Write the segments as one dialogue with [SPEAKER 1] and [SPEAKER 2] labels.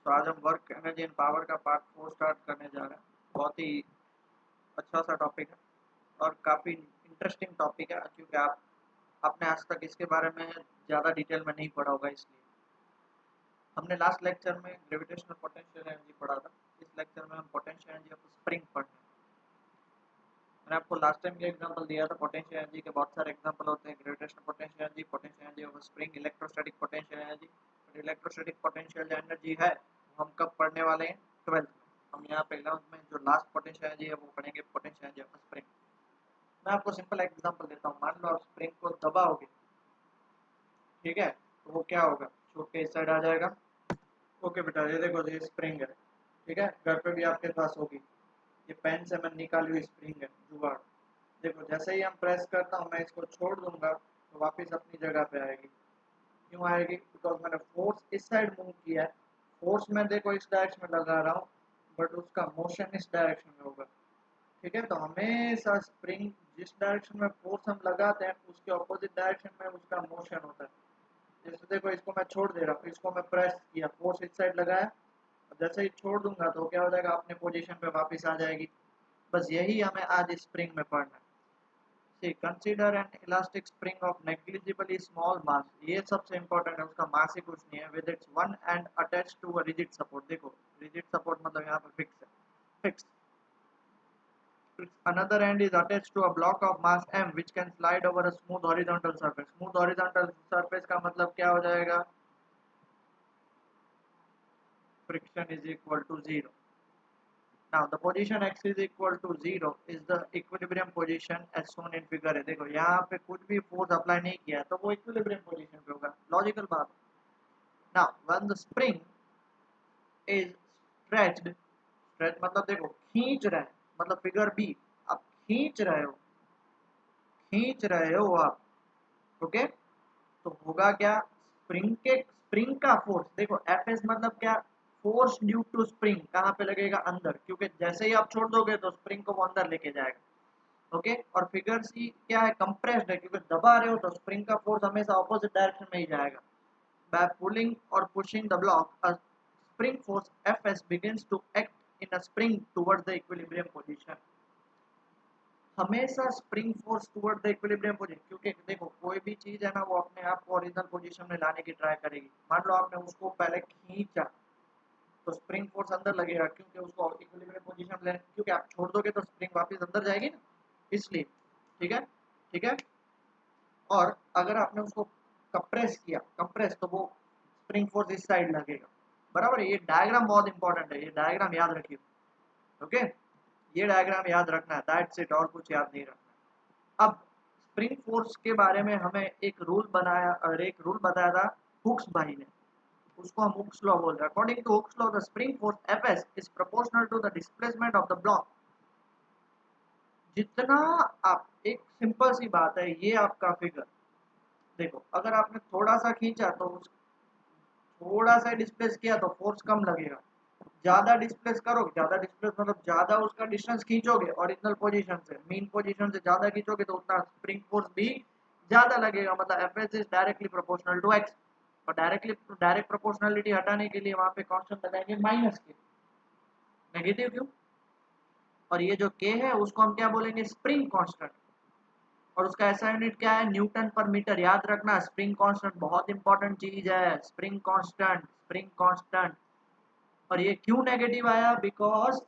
[SPEAKER 1] तो आज हम वर्क एनर्जी एंड पावर का पार्ट 4 स्टार्ट करने जा रहे हैं। बहुत ही अच्छा सा टॉपिक है और काफ़ी इंटरेस्टिंग टॉपिक है, क्योंकि आपने आज तक इसके बारे में ज़्यादा डिटेल में नहीं पढ़ा होगा। इसलिए हमने लास्ट लेक्चर में ग्रेविटेशनल पोटेंशियल एनर्जी पढ़ा था। इस लेक्चर में हम पोटेंशियल एनर्जी ऑफ स्प्रिंग पढ़ते हैं। मैंने आपको लास्ट टाइम ये एग्जांपल दिया था। पोटेंशियल एनर्जी के बहुत सारे एग्जांपल होते हैं। Gravitational potential energy of spring, electrostatic potential energy. Electrostatic potential energy है वो हम कब पढ़ने वाले हैं? 12th में। हम यहाँ पे 11th में जो लास्ट पोटेंशियल एनर्जी है वो पढ़ेंगे, पोटेंशियल एनर्जी ऑफ स्प्रिंग। मैं आपको सिंपल एग्जांपल देता हूँ। मान लो आप स्प्रिंग को दबाओगे, ठीक है, तो वो क्या होगा? छूट के इस साइड आ जाएगा। ओके बेटा, ये देखो, ये स्प्रिंग है, ठीक है, घर पे भी आपके पास होगी। ये पेन से मैं निकाली हुई स्प्रिंग है, जुगाड़। देखो, जैसे ही हम प्रेस करता हूँ, मैं इसको छोड़ दूंगा तो वापस अपनी जगह पे आएगी। क्यों आएगी? बिकॉज मैंने फोर्स इस साइड मूव किया है। फोर्स मैं देखो इस डायरेक्शन में लगा रहा हूँ, बट उसका मोशन इस डायरेक्शन में होगा। ठीक है, तो हमेशा स्प्रिंग जिस डायरेक्शन में फोर्स हम लगाते हैं उसके ऑपोजिट डायरेक्शन में उसका मोशन होता है। जैसे देखो, इसको मैं छोड़ दे रहा हूँ, इसको मैं प्रेस किया, फोर्स इस साइड लगाया, जैसे ही छोड़ दूंगा तो क्या हो जाएगा? अपने पोजीशन पे वापस आ जाएगी। बस यही हमें आज स्प्रिंग में पढ़ना है। See, consider an elastic spring of negligibly small mass. ये सबसे इम्पोर्टेंट है, उसका मास ही कुछ नहीं है। With its one end attached to a rigid support. देखो, rigid support मतलब यहाँ पे फिक्स है, fix. Another end is attached to a block of mass m which can slide over a smooth horizontal surface. Smooth horizontal surface का मतलब क्या हो जाएगा? Friction is equal to 0. Now the position x is equal to 0 is the equilibrium position as shown in figure है। देखो, यहाँ पे कुछ भी फोर्स अप्लाई नहीं किया तो वो इक्विलिब्रियम पोजीशन पे होगा। लॉजिकल बात। Now when the spring is stretched, stretch मतलब देखो खींच रहे हैं, मतलब फिगर बी, आप खींच रहे हो, खींच रहे हो आप, ओके, तो होगा क्या? स्प्रिंग का फोर्स देखो, एफ एस मतलब क्या? फोर्स ड्यू टू स्प्रिंग कहाँ पे लगेगा? अंदर, क्योंकि जैसे ही आप छोड़ दोगे तो स्प्रिंग को वो अंदर लेके जाएगा। ओके, और फिगर सी क्या है? कंप्रेस्ड है, क्योंकि दबा रहे हो तो स्प्रिंग का फोर्स हमेशा ऑपोजिट डायरेक्शन में ही जाएगा। बाय पुलिंग और pushing the block, a spring force FS begins to act in a spring towards the equilibrium position. हमेशा spring force toward the equilibrium position, क्योंकि देखो कोई भी चीज है ना, वो अपने आप को ओरिजिनल पोजीशन में लाने की ट्राई करेगी। मान लो आपने उसको पहले खींचा तो स्प्रिंग फोर्स अंदर लगेगा, क्योंकि उसको इक्विलिब्रियम पोजीशन में, क्योंकि आप छोड़ दोगे तो स्प्रिंग वापस अंदर जाएगी ना, इसलिए। ठीक है, ठीक है। और अगर आपने उसको कंप्रेस किया, कंप्रेस, तो वो स्प्रिंग फोर्स इस साइड लगेगा। बराबर है। ये डायग्राम बहुत इंपॉर्टेंट है, ये डायग्राम याद रखिए। ओके, ये डायग्राम याद रखना है, दैट्स इट, और कुछ याद नहीं रखना। अब स्प्रिंग फोर्स के बारे में हमें एक रूल बनाया और एक रूल बताया था हुक्स भाई ने। उसको हम हुक्स लॉ बोल रहे हैं। According to Hooke's law, the spring force F S is proportional to the displacement of the block. जितना आप, एक सिंपल सी बात है, ये आपका फिगर देखो, अगर आपने थोड़ा सा खींचा तो थोड़ा सा डिस्प्लेस किया तो फोर्स कम लगेगा। ज्यादा डिस्प्लेस करोगे, ज्यादा डिस्प्लेस मतलब ज्यादा उसका डिस्टेंस खींचोगे ओरिजिनल पोजीशन से, मीन पोजीशन से ज्यादा खींचोगे तो उतना स्प्रिंग फोर्स भी ज्यादा लगेगा। मतलब F S is directly proportional to X. और डायरेक्ट प्रोपोर्शनलिटी हटाने के लिए वहां पे कांस्टेंट लगाएंगे माइनस के। नेगेटिव क्यों? और ये जो के है उसको हम क्या बोलेंगे? Spring constant. और उसका ऐसा यूनिट क्या है? न्यूटन पर मीटर। याद रखना, स्प्रिंग कांस्टेंट बहुत इंपॉर्टेंट चीज है। Spring constant, spring constant. और ये क्यों नेगेटिव आया? बिकॉज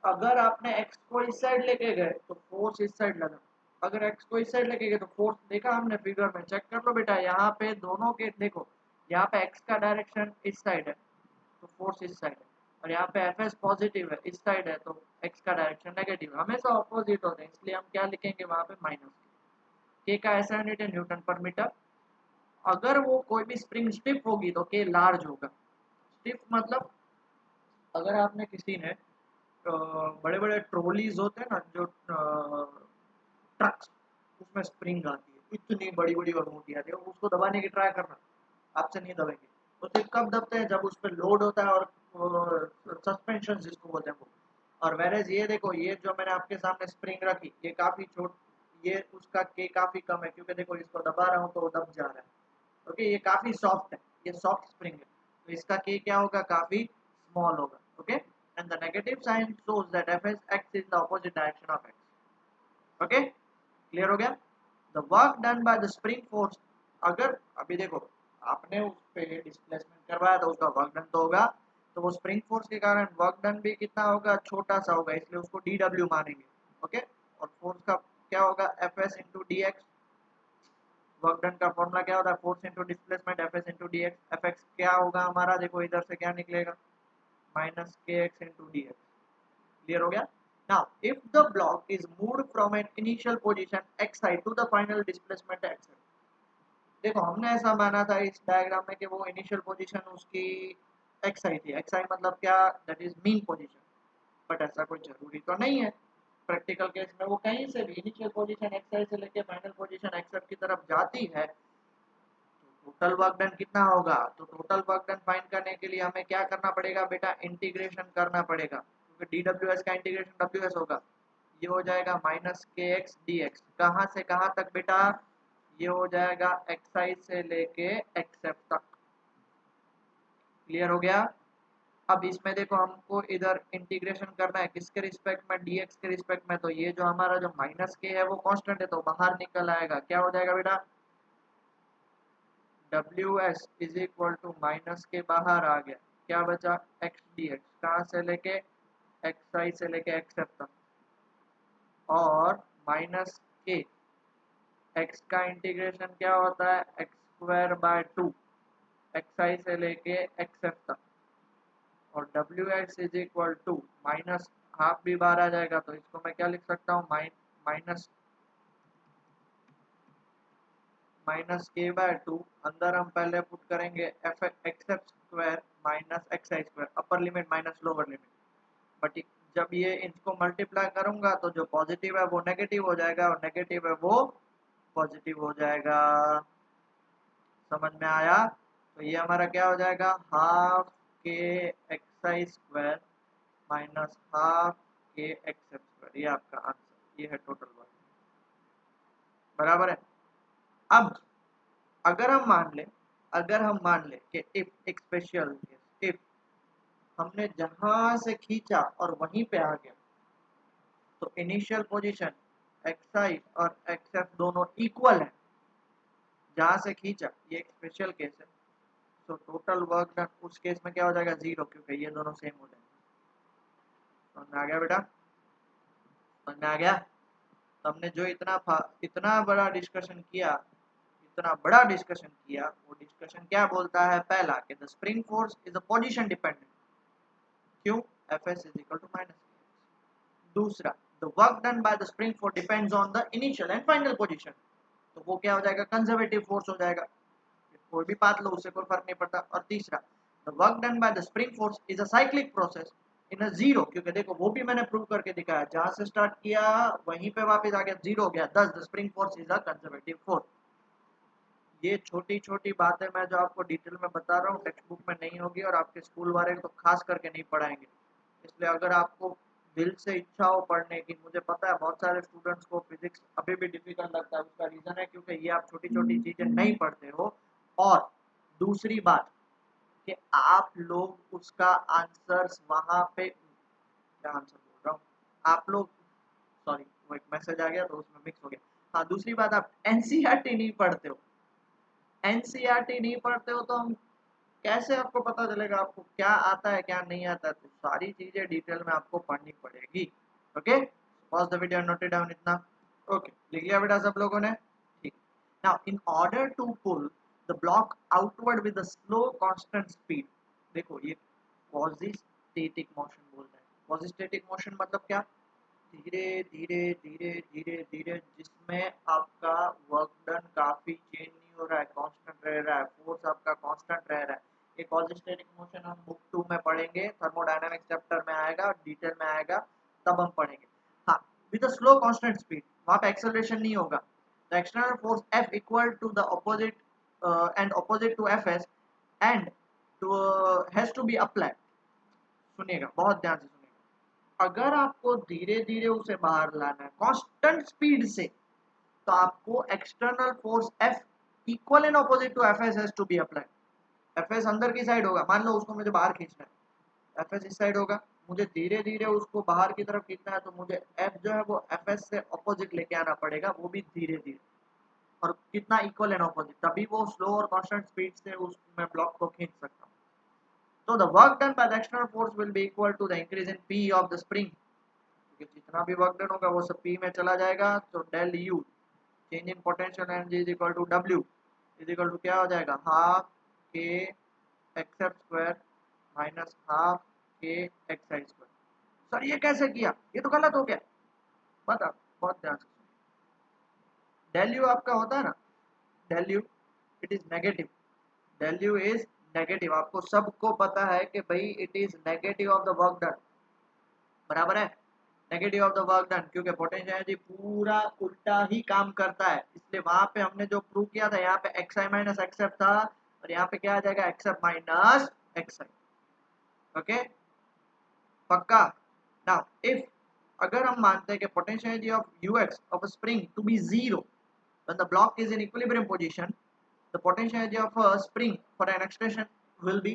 [SPEAKER 1] अगर आपने एक्स को इस साइड लेके गए तो फोर्स इस साइड लगा, अगर एक्स को इस साइड लेके गए तो फोर्स, देखा हमने फिगर में, चेक कर लो बेटा, यहाँ पे दोनों के देखो, यहाँ पे एक्स का डायरेक्शन इस साइड है तो फोर्स इस साइड है, और यहाँ पे एफ एस पॉजिटिव है, इस साइड है, तो एक्स का डायरेक्शन नेगेटिव है। हमेशा ऑपोजिट होते हैं, इसलिए हम क्या लिखेंगे वहाँ पे? माइनस के का ऐसा यूनिट है न्यूटन पर मीटर। अगर वो कोई भी स्प्रिंग स्टिफ होगी तो के लार्ज होगा। स्टिफ मतलब अगर आपने किसी ने बड़े बड़े ट्रॉलीज होते हैं ना, जो ट्रक्स, उसमें स्प्रिंग आती है, इतनी बड़ी बड़ी और मोटी आती है, उसको दबाने की ट्राई करना, आपसे नहीं दबेंगे। तो सिर्फ कब दबते हैं? जब उस पर लोड होता है, और सस्पेंशन जिसको बोलते हैं वो। और वेरेज ये देखो, ये जो मैंने आपके सामने स्प्रिंग रखी, ये काफी छोट, ये उसका के काफी कम है, क्योंकि देखो इसको दबा रहा हूँ तो वो दब जा रहा है। ओके, ये काफी सॉफ्ट है, ये सॉफ्ट स्प्रिंग है, तो इसका के क्या होगा? काफी स्मॉल होगा, okay, and the negative sign shows that F S X in the opposite direction of X. Okay, clear हो गया। The work done by the spring force, अगर अभी देखो आपने उस पे डिस्प्लेसमेंट करवाया तो उसका वर्क डन तो होगा, तो वो स्प्रिंग फोर्स के कारण वर्क डन भी कितना होगा, छोटा सा होगा, इसलिए उसको डी डब्ल्यू मानेंगे। ओके, और फोर्स का क्या होगा, F S into D x. Work done का फॉर्मूला क्या होता है, force into displacement F S into D x. F x क्या होगा हमारा, देखो इधर से क्या निकलेगा, minus K X into D X. Clear हो गया। Now if the block is moved from an initial position X I to the final displacement X, देखो हमने ऐसा माना था इस डायग्राम में कि वो इनिशियल पोजीशन उसकी एक्स आई थी। एक्स आई मतलब क्या, that is mean position, but ऐसा कोई जरूरी तो नहीं है। प्रैक्टिकल केस में वो कहीं से भी इनिशियल पोजीशन एक्स आई से लेके फाइनल पोजीशन एक्स एफ की तरफ जाती है, तो टोटल वर्क डन कितना होगा। तो टोटल वर्क डन फाइंड करने के लिए हमें क्या करना पड़ेगा बेटा, इंटीग्रेशन करना पड़ेगा, क्योंकि डी डब्ल्यू एस का इंटीग्रेशन डब्ल्यू एस होगा, ये हो जाएगा minus K x D x. कहाँ से कहाँ तक बेटा, ये हो जाएगा एक्स आई से लेके एक्स एफ तक। क्लियर हो गया। अब इसमें देखो हमको इधर इंटीग्रेशन करना है किसके रिस्पेक्ट में, dx के रिस्पेक्ट में, तो ये जो हमारा जो माइनस के है वो कांस्टेंट है, तो बाहर निकल आएगा, क्या हो जाएगा बेटा, W S is equal to minus K बाहर आ गया, क्या बचा, एक्स डी एक्स, कहाँ से लेके एक्स आई से लेके एक्स एफ तक, और माइनस के एक्स का इंटीग्रेशन क्या होता है, X square by two, X I से लेके एक्स एफ तक, और W X is equal to minus half भी बाहर आ जाएगा, तो इसको मैं क्या लिख सकता हूँ, माइनस माइनस के बाय टू, अंदर हम पहले पुट करेंगे F x F square minus X I square, upper limit minus lower limit, but जब ये इनको मल्टीप्लाई करूंगा तो जो पॉजिटिव है वो नेगेटिव हो जाएगा और नेगेटिव है वो पॉजिटिव हो जाएगा। समझ में आया। तो ये हमारा क्या हो जाएगा, हाफ के X I square minus half के एक्स एफ स्क्वायर, ये आपका आंसर, ये है टोटल वर्क, बराबर है। अब अगर हम मान ले कि इफ एक स्पेशल केस, इफ हमने जहां से खींचा और वहीं पे आ गया, तो इनिशियल पोजीशन एक्स आई और एक्स एफ दोनों इक्वल है, जहां से खींचा, ये एक स्पेशल केस है, तो टोटल वर्क डन उस केस में क्या हो जाएगा, जीरो, क्योंकि ये दोनों सेम हो जाएंगे। समझ में आ गया बेटा, समझ में आ गया। तो हमने जो इतना बड़ा डिस्कशन किया, इतना बड़ा डिस्कशन किया, वो डिस्कशन क्या बोलता है, पहला कि the spring force is a position dependent, क्यों, F S is equal to minus. दूसरा, the work done by the spring force depends on the initial and final position, तो वो क्या हो जाएगा, कंजर्वेटिव फोर्स हो जाएगा, कोई भी बात लो उससे कोई फर्क नहीं पड़ता। और तीसरा, the work done by the spring force is a cyclic process in a zero, क्योंकि देखो वो भी मैंने प्रूव करके दिखाया, जहां से स्टार्ट किया वहीं पे वापस आ गया, जीरो हो गया, दस the spring force is a conservative force. ये छोटी छोटी बातें मैं जो आपको डिटेल में बता रहा हूँ टेक्स्ट बुक में नहीं होगी, और आपके स्कूल वाले तो खास करके नहीं पढ़ाएंगे। इसलिए अगर आपको दिल से इच्छा हो पढ़ने की, मुझे पता है बहुत सारे स्टूडेंट्स को फिजिक्स अभी भी डिफिकल्ट लगता है, उसका रीजन है क्योंकि ये आप छोटी छोटी चीजें नहीं पढ़ते हो, और दूसरी बात कि आप लोग उसका आंसर्स वहां पे, क्या आंसर बोल रहा हूँ, आप लोग, सॉरी वो एक मैसेज आ गया तो उसमें मिक्स हो गया। हाँ, दूसरी बात, आप एनसीईआरटी नहीं पढ़ते हो, एनसीईआरटी नहीं पढ़ते हो तो हम कैसे आपको पता चलेगा आपको क्या आता है क्या नहीं आता है, तो सारी चीजें डिटेल में आपको पढ़नी पड़ेगी। Okay, pause the video, note it down इतना। ओके, लिख लिया बेटा सब लोगों ने, ठीक। Now in order to pull the block outward with a slow constant speed, देखो ये क्वाजीस्टेटिक मोशन बोलते हैं। क्वाजीस्टेटिक मोशन मतलब क्या, धीरे धीरे धीरे धीरे धीरे, जिसमें आपका वर्क डन काफी चेंज नहीं हो रहा है, कांस्टेंट रह रहा है, फोर्स आपका कांस्टेंट रह रहा है। ये क्वाड्रेटिक मोशन हम बुक 2 में पढ़ेंगे, थर्मोडायनामिक्स चैप्टर में आएगा, डिटेल में आएगा, तब हम पढ़ेंगे। हाँ, with a slow constant speed, वहां पे एक्सेलरेशन नहीं होगा। The external force F equal to the opposite and opposite to Fs and to has to be applied. सुनिएगा बहुत ध्यान से सुनिएगा, अगर आपको धीरे धीरे उसे बाहर लाना है कांस्टेंट स्पीड से, तो आपको external force F equal and opposite to Fs has to be applied. Fs अंदर की साइड होगा, मान लो उसको मुझे बाहर खींचना है, एफ एस इस साइड होगा, मुझे धीरे धीरे उसको बाहर की तरफ खींचना है, तो मुझे एफ जो है वो एफ एस से अपोजिट लेके आना पड़ेगा, वो भी धीरे धीरे, और कितना इक्वल एंड ऑपोजिट, तभी वो स्लो और कांस्टेंट स्पीड से उस मैं ब्लॉक को खींच सकता हूँ। So the work done by the external force will be equal to the increase in P of the spring. क्योंकि जितना भी वर्क डन होगा वो सब P में चला जाएगा, तो del U change in potential energy is equal to W is equal to क्या हो जाएगा, हाफ के X F square minus half के एक्स आई स्क्वायर। सर ये कैसे किया, ये तो गलत हो गया। बता, बहुत ध्यान से, डेल यू आपका होता है ना, del U it is negative, del U is negative, आपको सबको पता है कि भाई it is negative of the work done, बराबर है, negative of the work done, क्योंकि पोटेंशियल एनर्जी पूरा उल्टा ही काम करता है, इसलिए वहां पे हमने जो प्रूव किया था, यहाँ पे X I minus X F था, और यहाँ पे क्या आ जाएगा, X F minus X I. Okay, पक्का। नाउ इफ, अगर हम मानते हैं कि potential energy of U X of a spring to be zero when the block is in equilibrium position, the potential energy of a spring for an extension will be,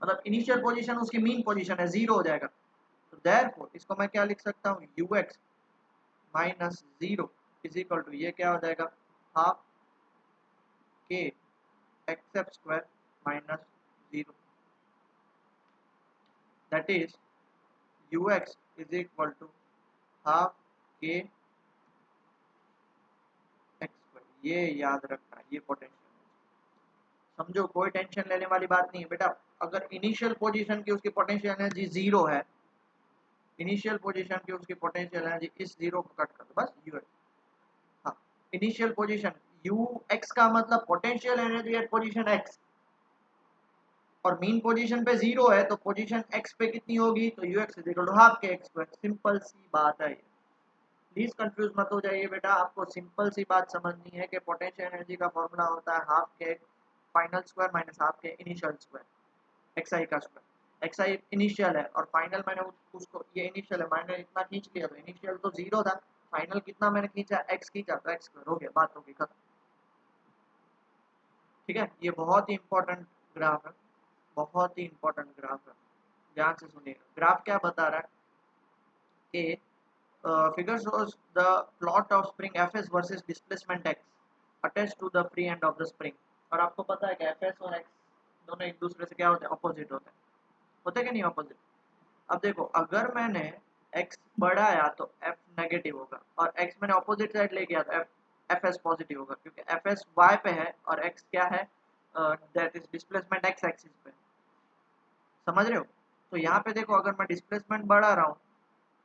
[SPEAKER 1] मतलब initial position उसकी mean position है, zero हो जाएगा, तो therefore इसको मैं क्या लिख सकता हूँ, U X minus zero is equal to, ये क्या हो जाएगा, हाफ के X F square minus zero, that is U X is equal to half के एक्स स्क्वायर। ये याद रखना, ये पोटेंशियल, समझो कोई टेंशन लेने वाली बात नहीं है बेटा। अगर इनिशियल पोजीशन की उसकी पोटेंशियल एनर्जी जीरो है, इनिशियल पोजीशन की उसकी पोटेंशियल एनर्जी, इस जीरो को कट कर दो बस, यू एक्स, हाँ, इनिशियल पोजीशन यू एक्स का मतलब potential energy at position X, और मीन पोजीशन पे जीरो है, तो पोजीशन एक्स पे कितनी होगी, तो U X is equal to half के एक्स स्क्वायर। सिंपल सी बात है, प्लीज कंफ्यूज मत हो जाइए बेटा, आपको सिंपल सी बात समझनी है कि पोटेंशियल एनर्जी का फॉर्मूला होता है हाफ के फाइनल स्क्वायर माइनस हाफ के इनिशियल स्क्वायर, एक्स आई का स्क्वायर। एक्स आई इनिशियल है और फाइनल मैंने उसको, ये इनिशियल है, मैंने इतना खींच लिया, तो इनिशियल तो जीरो था, फाइनल कितना मैंने खींचा, एक्स खींचा, तो एक्स स्क्वायर हो गया, बात हो गई खत्म। ठीक है, ये बहुत ही इंपॉर्टेंट ग्राफ है, बहुत ही इंपॉर्टेंट ग्राफ है, ध्यान से सुनिएगा। ग्राफ क्या बता रहा है कि figure shows the plot of spring Fs versus displacement x attached to the free end of the spring। और आपको पता है कि Fs और x दोनों एक दूसरे से क्या होते हैं, अपोजिट होते हैं कि नहीं अपोजिट। अब देखो, अगर मैंने x बढ़ाया तो f नेगेटिव होगा, और x मैंने अपोजिट साइड ले गया तो fs पॉजिटिव होगा, क्योंकि fs y पे है और x क्या है, that is displacement x axis पे, समझ रहे हो। तो यहाँ पे देखो, अगर मैं डिस्प्लेसमेंट बढ़ा रहा हूँ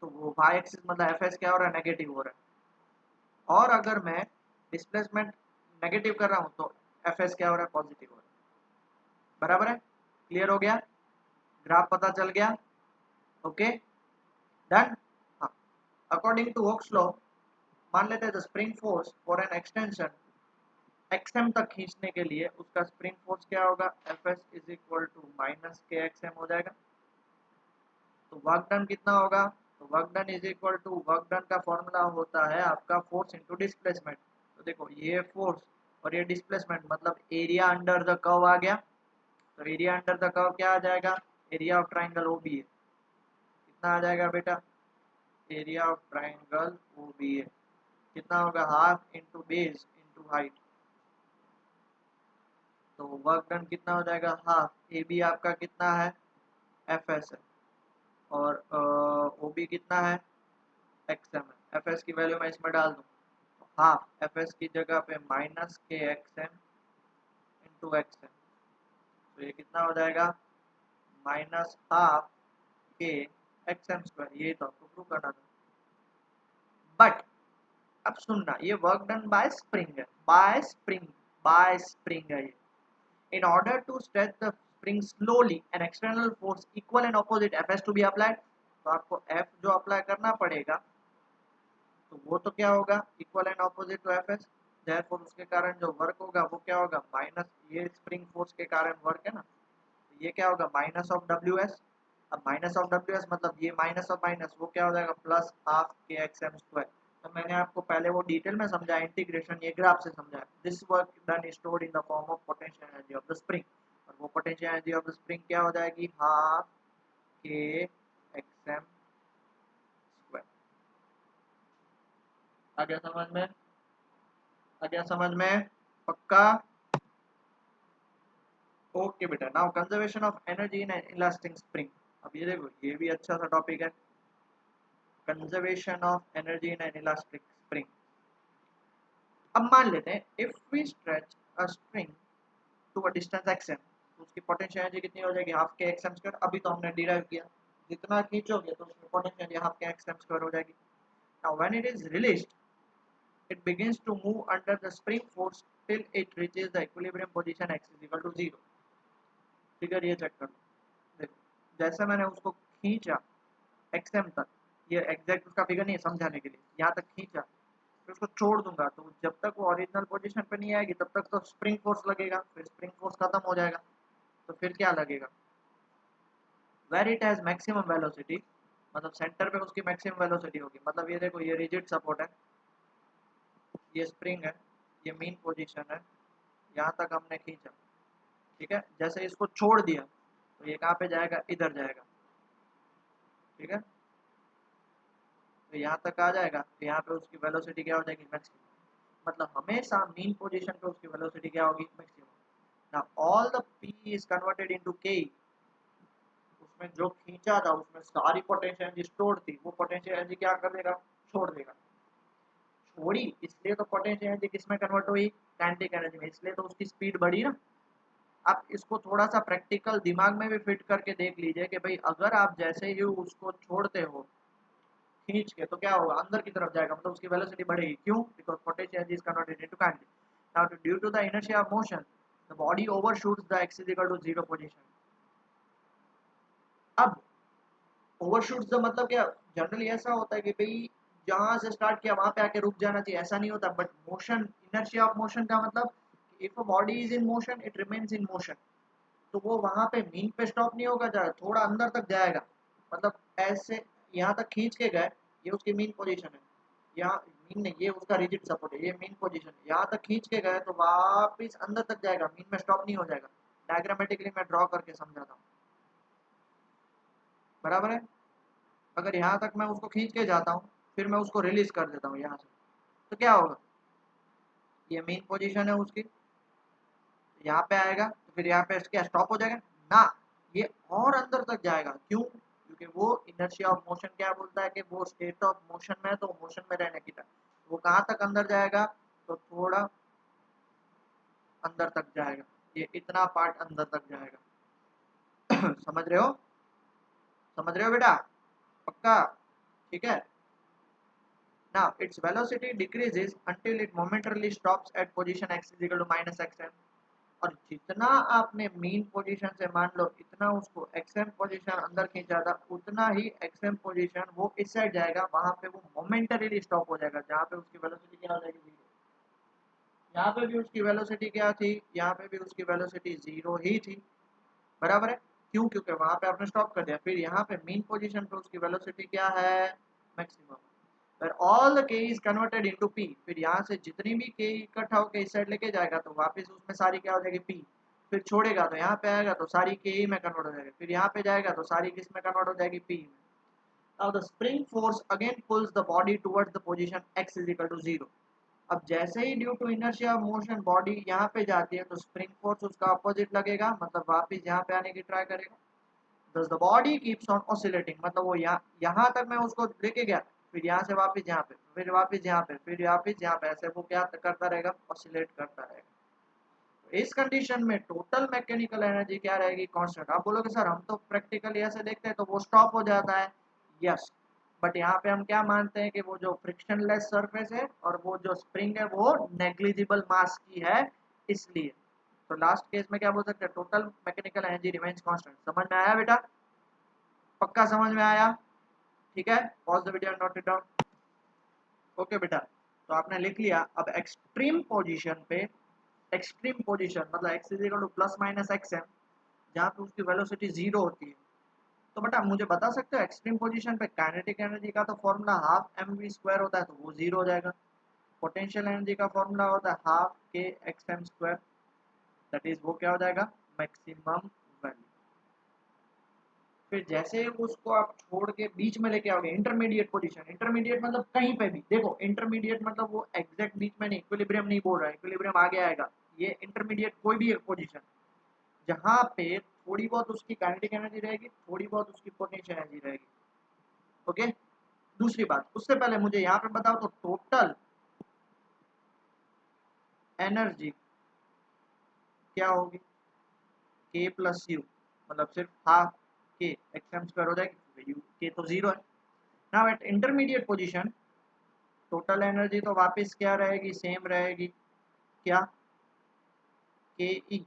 [SPEAKER 1] तो वो y एक्सिस मतलब fs क्या हो रहा है, नेगेटिव हो रहा है, और अगर मैं डिस्प्लेसमेंट नेगेटिव कर रहा हूँ तो fs क्या हो रहा है, पॉजिटिव हो रहा है, बराबर है। क्लियर हो गया, ग्राफ पता चल गया, ओके डन। हाँ, अकॉर्डिंग टू हुक्स लॉ, मान लेते हैं the spring force for an extension xm तक खींचने के लिए उसका स्प्रिंग फोर्स क्या होगा, fs is equal to minus K xm हो जाएगा। तो वर्क डन कितना होगा, तो work done is equal to, work done का फॉर्मूला होता है आपका फोर्स इनटू डिस्प्लेसमेंट। तो देखो, ये फोर्स और ये डिस्प्लेसमेंट मतलब एरिया अंडर द कर्व आ गया, तो एरिया अंडर द कर्व क्या आ जाएगा, एरिया ऑफ ट्राइंगल ओबी है, कितना आ जाएगा बेटा, एरिया ऑफ ट्राइंगल ओबी है कितना होगा, half into base into height, तो वर्क डन कितना हो जाएगा, हाफ, ए बी आपका कितना है, एफ एस है, और ओ बी कितना है, एक्स एम है। एफ एस की वैल्यू मैं इसमें डाल दूँ, हाफ एफ एस की जगह पे minus K x M into X M, तो ये कितना हो जाएगा, माइनस हाफ के एक्स एम स्क्वायर। ये तो आपको प्रूव करना था, बट अब सुनना, ये वर्क डन बाय स्प्रिंग है, बाय स्प्रिंग है ये। In order to stretch the spring slowly, an external force equal and opposite F has to be applied। तो आपको F जो अप्लाई करना पड़ेगा, तो वो तो क्या होगा, equal and opposite to F S, therefore उसके कारण जो वर्क होगा वो क्या होगा, माइनस, ये स्प्रिंग फोर्स के कारण वर्क है ना, तो ये क्या होगा, माइनस ऑफ डब्ल्यू एस। अब माइनस ऑफ डब्ल्यू एस मतलब ये माइनस ऑफ माइनस, वो क्या हो जाएगा, प्लस हाफ के एक्स एम स्क्वायर। तो मैंने आपको पहले वो डिटेल में समझाया, इंटीग्रेशन ये ग्राफ से समझाया। This work done is stored in the form of potential energy of the spring, और वो potential energy of the spring क्या हो जाएगी, हाफ के एक्स एम स्क्वायर। आ गया समझ में? आ गया समझ में? पक्का? ओके बेटा, now conservation of energy in an elastic spring. अब ये देखो, ये भी अच्छा सा टॉपिक है, conservation of energy in an elastic spring. अब मान लेते हैं if we stretch a string to a distance X M, तो उसकी पोटेंशियल एनर्जी कितनी हो जाएगी? हाफ के एक्स एम स्क्वायर। अभी तो हमने डिराइव किया, जितना खींचोगे तो उसमें पोटेंशियल एनर्जी हाफ के एक्स एम स्क्वायर हो जाएगी। Now when it is released, it begins to move under the spring force till it reaches the equilibrium position x is equal to 0। Figure ये check कर लो, देखो जैसे मैंने उसको खींचा xm तक, ये एग्जैक्ट उसका फिगर नहीं है, समझाने के लिए, यहाँ तक खींचा, फिर उसको छोड़ दूंगा तो जब तक वो ओरिजिनल पोजीशन पे नहीं आएगी तब तक तो स्प्रिंग फोर्स लगेगा, फिर स्प्रिंग फोर्स खत्म हो जाएगा, तो फिर क्या लगेगा? Where it has maximum velocity, मतलब सेंटर पे उसकी मैक्सिमम वेलोसिटी होगी। मतलब ये देखो, ये रिजिड सपोर्ट है, ये स्प्रिंग है, ये मेन पोजीशन है, यहाँ तक हमने खींचा, ठीक है। जैसे इसको छोड़ दिया तो ये कहाँ पे जाएगा? इधर जाएगा, ठीक है। तो यहाँ तक आ जाएगा, तो यहाँ पे उसकी वेलोसिटी क्या हो जाएगी? मैक्सिमम। मतलब हमेशा मेन पोजीशन पे उसकी वेलोसिटी क्या होगी? Maximum. Now all the P is converted into के। उसमें जो खींचा था उसमें सारी पोटेंशियल एनर्जी स्टोर थी, वो पोटेंशियल एनर्जी क्या कर देगा? छोड़ देगा। छोड़ी, इसलिए तो पोटेंशियल एनर्जी किस में कन्वर्ट हुई? काइनेटिक एनर्जी में, इसलिए तो उसकी स्पीड बढ़ी ना। आप इसको थोड़ा सा प्रैक्टिकल दिमाग में भी फिट करके देख लीजिए कि भाई अगर आप जैसे ही उसको छोड़ते हो खींच के, तो क्या होगा? अंदर की तरफ जाएगा, मतलब उसकी वेलोसिटी बढ़ेगी। क्यों? Because potential energy is converted into kinetic. Now due to the inertia of motion the body overshoots the x is equal to 0 position. अब ओवरशूट्स द मतलब क्या? जनरली ऐसा होता है कि भाई जहां से स्टार्ट किया वहां पे आके रुक जाना चाहिए, ऐसा नहीं होता। But motion, inertia of motion का मतलब if a body is in motion it remains in motion, तो वो वहां पे मीन पे स्टॉप नहीं होगा, जाएगा थोड़ा अंदर तक जाएगा। मतलब ऐसे यहाँ तक खींच के गए, ये उसकी मीन पोजीशन है, यहाँ मीन नहीं, ये उसका रिजिड सपोर्ट है, ये मीन पोजीशन है। यहाँ तक खींच के गए तो वापिस अंदर तक जाएगा, मीन में स्टॉप नहीं हो जाएगा। डायग्रामेटिकली मैं ड्रॉ करके समझाता हूँ, बराबर है। अगर यहाँ तक मैं उसको खींच के जाता हूँ, फिर मैं उसको रिलीज कर देता हूँ यहाँ से, तो क्या होगा? ये मेन पोजीशन है उसकी, यहाँ पे आएगा तो फिर यहाँ पे क्या स्टॉप हो जाएगा ना? ये और अंदर तक जाएगा। क्यों? क्योंकि वो इनर्शिया ऑफ मोशन क्या बोलता है कि वो स्टेट ऑफ मोशन में है, तो मोशन में रहने की टाइम वो कहाँ तक अंदर जाएगा? तो थोड़ा अंदर तक जाएगा, ये इतना पार्ट अंदर तक जाएगा। समझ रहे हो? समझ रहे हो बेटा? पक्का? ठीक है। Now its velocity decreases until it momentarily stops at position x is equal to minus xm। और जितना आपने मीन पोजीशन से मान लो इतना उसको xm पोजीशन अंदर खींचा था, उतना ही xm पोजीशन वो इस साइड जाएगा, वहां पे वो मोमेंटरीली स्टॉप हो जाएगा, जहां पे उसकी वेलोसिटी क्या हो जाएगी? जीरो। यहाँ पे भी उसकी वेलोसिटी क्या थी? यहाँ पे भी उसकी वेलोसिटी जीरो ही थी, बराबर है। क्यों? क्योंकि वहां पे आपने स्टॉप कर दिया। फिर यहाँ पे मीन पोजीशन पे उसकी वेलोसिटी क्या है? मैक्सिमम। फिर ऑल द के इज कन्वर्टेड इनटू पी, फिर यहाँ से जितनी भी के इकट्ठा होकर इस साइड लेके जाएगा तो वापस उसमें सारी क्या हो जाएगी? पी। फिर छोड़ेगा तो यहाँ पे आएगा तो सारी के ही में कन्वर्ट हो जाएगी, फिर यहाँ पे जाएगा तो सारी किस में कन्वर्ट हो जाएगी? पी में। Now the spring force again pulls the body towards the position x is equal to 0। अब जैसे ही due to inertia of motion body यहाँ पे जाती है तो स्प्रिंग फोर्स उसका अपोजिट लगेगा, मतलब वापस यहाँ पे आने की ट्राई करेगा। Thus the body keeps on oscillating, मतलब वो यहाँ तक मैं उसको लेके गया, फिर यहाँ से वापस यहाँ पे, फिर वापस यहाँ पे, फिर वापस यहाँ पे, ऐसे वो क्या करता रहेगा? ऑसिलेट करता रहेगा। तो इस कंडीशन में टोटल मैकेनिकल एनर्जी क्या रहेगी? कांस्टेंट। आप बोलोगे सर हम तो प्रैक्टिकली ऐसे देखते हैं तो वो स्टॉप हो जाता है। यस, बट यहाँ पे हम क्या मानते हैं कि वो जो फ्रिक्शनलेस सरफेस है और वो जो स्प्रिंग है वो नेग्लिजिबल मास की है, इसलिए। तो लास्ट केस में क्या बोल सकते हैं? Total mechanical energy remains constant. समझ में आया बेटा? पक्का समझ में आया? ठीक है, pause the video, note it down. Okay बेटा, तो आपने लिख लिया। अब एक्सट्रीम पोजीशन पे, एक्सट्रीम पोजीशन मतलब x is equal to plus minus X M, जहाँ पे उसकी वेलोसिटी जीरो होती है, तो बेटा मुझे बता सकते हो एक्सट्रीम पोजीशन पे काइनेटिक एनर्जी का तो formula half M we square होता है, तो वो जीरो हो जाएगा। पोटेंशियल एनर्जी का फॉर्मूला होता है हाफ के x M square, that is वो क्या हो जाएगा? Maximum value. फिर जैसे उसको आप छोड़ के बीच में लेके आओगे, इंटरमीडिएट पोजीशन, इंटरमीडिएट मतलब कहीं पे भी, देखो इंटरमीडिएट मतलब वो एग्जैक्ट बीच में नहीं, इक्विलिब्रियम नहीं बोल रहा है, इक्विलिब्रियम आगे आएगा, ये इंटरमीडिएट कोई भी एक पोजीशन जहाँ पे थोड़ी बहुत उसकी काइनेटिक एनर्जी रहेगी, थोड़ी बहुत उसकी पोटेंशियल एनर्जी रहेगी। ओके, दूसरी बात, उससे पहले मुझे यहाँ पे बताओ तो टोटल एनर्जी क्या होगी, के प्लस यू, मतलब सिर्फ हाफ के एक्स एम स्क्वायर हो जाएगी, यू के तो जीरो है। Now at intermediate position total energy तो वापस क्या रहेगी, सेम रहेगी, क्या, के E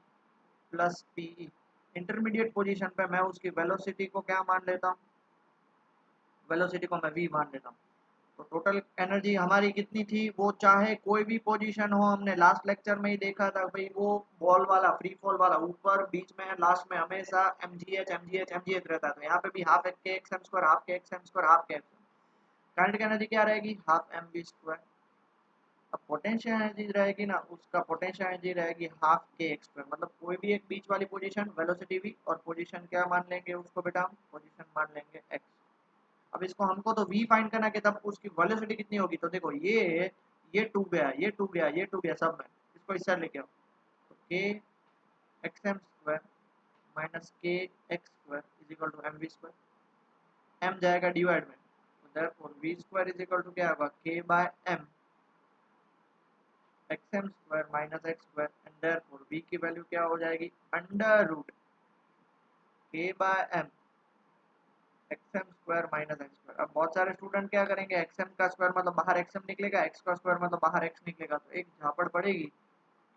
[SPEAKER 1] plus P E. Intermediate position पे मैं उसकी वेलोसिटी को क्या मान लेता हूँ, वेलोसिटी को मैं वी मान लेता हूँ। तो टोटल एनर्जी हमारी कितनी थी, वो चाहे कोई भी पोजीशन हो, हमने लास्ट लेक्चर में ही देखा था भाई, वो बॉल वाला फ्री फॉल वाला ऊपर बीच में लास्ट में हमेशा एम जी एच एम जी एच एम जी एच रहता है। तो यहाँ पे भी हाफ के एक्स एम स्क्वायर, हाफ के एक्स एम स्क्वायर, हाफ के एक्स, काइनेटिक एनर्जी क्या रहेगी, हाफ एम वी स्क्वायर। अब पोटेंशियल एनर्जी रहेगी ना, उसका पोटेंशियल एनर्जी रहेगी हाफ के एक्स स्क्वायर, मतलब कोई भी एक बीच वाली पोजीशन वेलोसिटी वी, और पोजीशन क्या मान लेंगे उसको बेटा, हम पोजीशन मान लेंगे एक्स। अब इसको हमको तो v फाइंड करना है कि तब उसकी वेलोसिटी कितनी होगी। तो देखो ये टूट गया, ये टूट गया, ये टूट गया, सब में इसको इस साइड लेके आओ, तो k X M square minus K x square is equal to M we square, m जाएगा डिवाइड में, तो therefore v square is equal to क्या होगा, k by m X M square minus X square, and therefore v की value क्या हो जाएगी, under root k by m X M square minus X square. अब बहुत सारे स्टूडेंट क्या करेंगे, एक्स एम का स्क्वायर मतलब बाहर एक्स एम निकलेगा, एक्स का स्क्वायर मतलब बाहर एक्स निकलेगा, तो एक झापड़ पड़ेगी,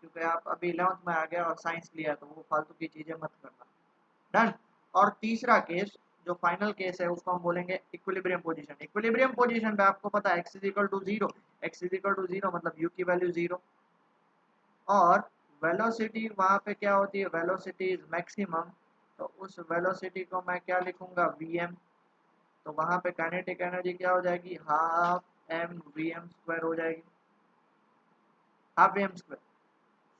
[SPEAKER 1] क्योंकि आप अभी 11th में आ गया और साइंस लिया, तो वो फालतू की चीजें मत करना। डन। और तीसरा केस, जो फाइनल केस है, उसको हम बोलेंगे इक्विलिब्रियम पोजीशन। इक्विलिब्रियम पोजीशन पे आपको पता है X is equal to zero, X is equal to zero मतलब यू की वैल्यू जीरो, और वेलोसिटी वहाँ पे क्या होती है, वेलोसिटी इज मैक्सिमम, तो उस वेलोसिटी को मैं क्या लिखूंगा, वी एम। तो वहाँ पे काइनेटिक एनर्जी क्या हो जाएगी, half M V M square हो जाएगी, हाफ वी एम स्क्वायर।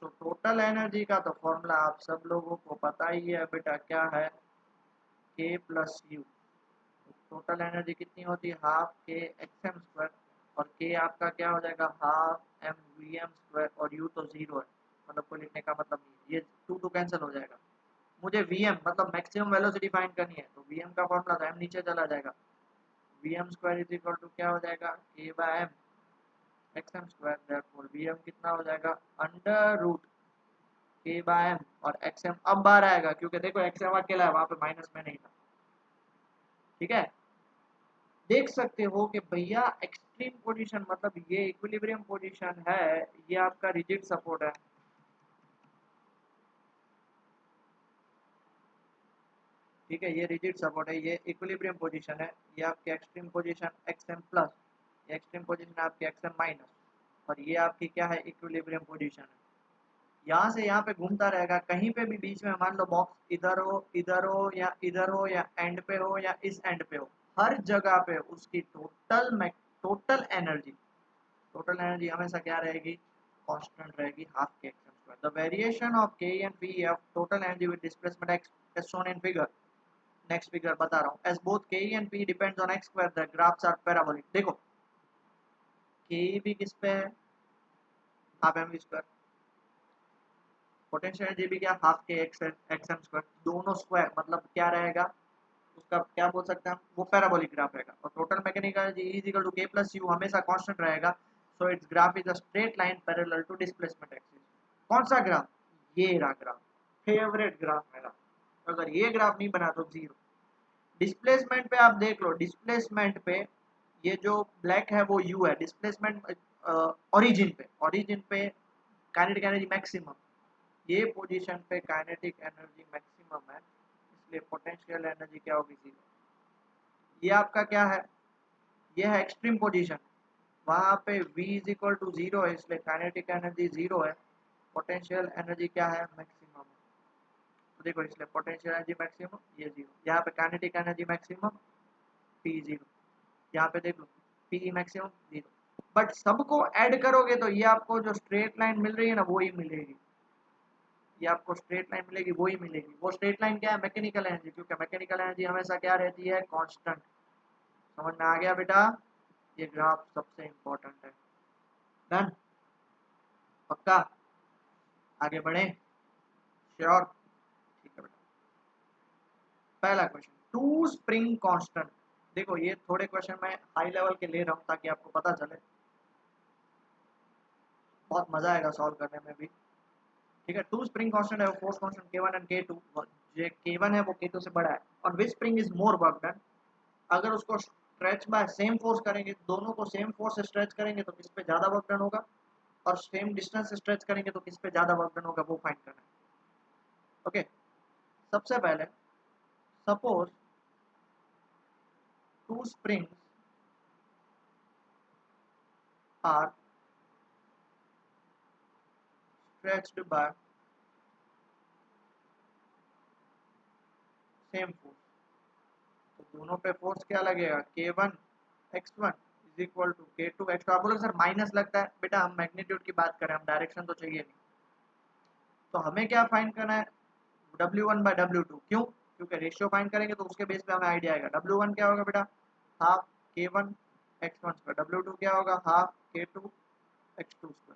[SPEAKER 1] तो टोटल एनर्जी का तो फॉर्मूला आप सब लोगों को पता ही है बेटा, क्या है, के प्लस यू। टोटल एनर्जी कितनी होती है, हाफ के एक्स एम स्क्वायर, और के आपका क्या हो जाएगा, half M V M square, और यू तो जीरो है, मतलब कोई लिखने का मतलब नहीं, ये टू टू कैंसिल हो जाएगा। मुझे वी एम मतलब मैक्सिमम वेलोसिटी फाइंड करनी है, तो वी एम का फॉर्मूला तो एम नीचे चला जाएगा, v M square is equal to क्या हो जाएगा, k by m x M square, therefore v m कितना हो जाएगा, under root k by m, और एक्स एम अब बाहर आएगा, क्योंकि देखो एक्स एम अकेला है, वहां पे माइनस में नहीं था। ठीक है, देख सकते हो कि भैया एक्सट्रीम पोजीशन मतलब ये इक्विलिब्रियम पोजीशन है, ये आपका रिजिड सपोर्ट है। ठीक है, ये रिजिड सपोर्ट है, ये इक्विलिब्रियम पोजीशन है, ये आपकी extreme position x m plus, ये एक्सट्रीम पोजीशन आपकी एक्स एम माइनस, और ये आपकी क्या है, इक्विलिब्रियम पोजीशन है। यहाँ से यहाँ पे घूमता रहेगा, कहीं पे भी बीच में मान लो बॉक्स इधर हो, इधर हो, या इधर हो, या एंड पे हो, या इस एंड पे हो, हर जगह पे उसकी टोटल एनर्जी हमेशा क्या रहेगी, कांस्टेंट रहेगी, हाफ के x square. The variation of K and P of total energy with displacement X as shown in figure, next figure बता रहा हूँ, as both K and P depends on X square the graphs are parabolic. देखो K भी किस पे है, half M square, potential energy भी क्या, हाफ के एक्स एक्स एम स्क्वायर, दोनों स्क्वायर मतलब क्या रहेगा, उसका क्या बोल सकते हैं हम, वो पैराबोलिक ग्राफ रहेगा। और total mechanical energy is equal to k plus u, हमेशा कांस्टेंट रहेगा, so it's graph is a straight line parallel to displacement axis. कौन सा ग्राफ, ये रहा ग्राफ, फेवरेट ग्राफ मेरा, अगर ये ग्राफ नहीं बना तो जीरो। डिस्प्लेसमेंट पे आप देख लो, डिस्प्लेसमेंट पे ये जो ब्लैक है वो यू है, डिस्प्लेसमेंट ओरिजिन पे काइनेटिक एनर्जी मैक्सिमम, ये पोजीशन पे काइनेटिक एनर्जी मैक्सिमम है, इसलिए पोटेंशियल एनर्जी क्या होगी, जीरो। ये आपका क्या है, ये है एक्सट्रीम पोजीशन, वहां पे v is equal to zero है, इसलिए काइनेटिक एनर्जी जीरो है, पोटेंशियल एनर्जी क्या है, मैक्सिमम है। तो देखो इसलिए पोटेंशियल एनर्जी मैक्सिमम, ये जीरो, यहाँ पे kinetic energy maximum p zero, यहाँ पे देख लो p मैक्सिमम जीरो, बट सबको ऐड करोगे तो ये आपको जो स्ट्रेट लाइन मिल रही है ना, वो ही मिलेगी। ये आपको स्ट्रेट लाइन मिलेगी, वही मिलेगी। वो स्ट्रेट लाइन क्या है? मैकेनिकल एनर्जी, क्योंकि मैकेनिकल एनर्जी हमेशा क्या रहती है? कांस्टेंट। समझ में आ गया बेटा? ये ग्राफ सबसे इंपॉर्टेंट है। डन? पक्का? आगे बढ़े? श्योर? ठीक है बेटा। पहला क्वेश्चन, टू स्प्रिंग कांस्टेंट। देखो ये थोड़े क्वेश्चन मैं हाई लेवल के ले रहा हूँ ताकि आपको पता चले, बहुत मजा आएगा सॉल्व करने में भी। ठीक है, टू स्प्रिंग कांस्टेंट है, force constant K1 and K2। जो K1 है वो K2 से बड़ा है। और which spring is more work done? अगर उसको स्ट्रेच बाय सेम फोर्स करेंगे, दोनों को सेम फोर्स से स्ट्रेच करेंगे तो किस पे ज्यादा वर्क डन होगा, और सेम डिस्टेंस से स्ट्रेच करेंगे तो किस पे ज्यादा वर्क डन होगा, वो फाइंड करना है। ओके, सबसे पहले suppose two springs are stretched by same force, तो दोनों पे फोर्स क्या लगेगा? K1 x1 is equal to K2 x2। आप बोलोगे सर माइनस लगता है, बेटा हम मैग्नीट्यूड की बात करें, हम डायरेक्शन तो चाहिए नहीं। तो हमें क्या फाइंड करना है? W1 bye W2। क्यों? क्योंकि रेशियो फाइंड करेंगे तो उसके बेस पे हमें आइडिया आएगा। W1 क्या होगा बेटा? Half K1 x1 square. W2 क्या होगा? Half K2 x2 square.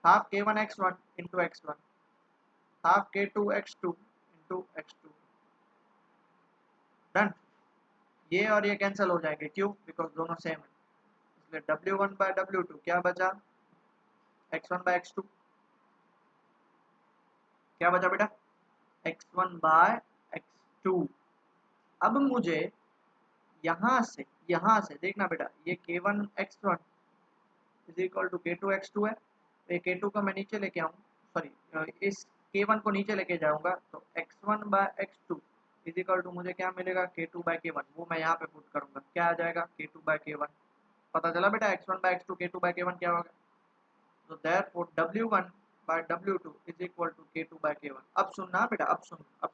[SPEAKER 1] Half K1 x1 into x1, half K2 x2 into x2। Done? ये और ये कैंसिल हो जाएंगे, क्यों? बिकॉज दोनों सेम है। इसलिए W1 बाय W2 क्या बचा? x1 bye x2। क्या बचा बेटा? x1 bye x2। अब मुझे यहाँ से देखना बेटा, ये K1 x1 is equal to K2 x2 है। तो ये K2 को मैं नीचे लेके आऊँ, सॉरी इस K1 को नीचे लेके जाऊंगा, तो x1 bye x2 is equal to मुझे क्या मिलेगा? K2 bye K1। वो मैं यहाँ पे पुट करूंगा, क्या आ जाएगा? K2 bye K1। पता चला बेटा x1 bye x2 K2 bye K1 क्या होगा? तो therefore W1 by W2 is equal to K2 by K1। अब सुनना बेटा, अब सुनना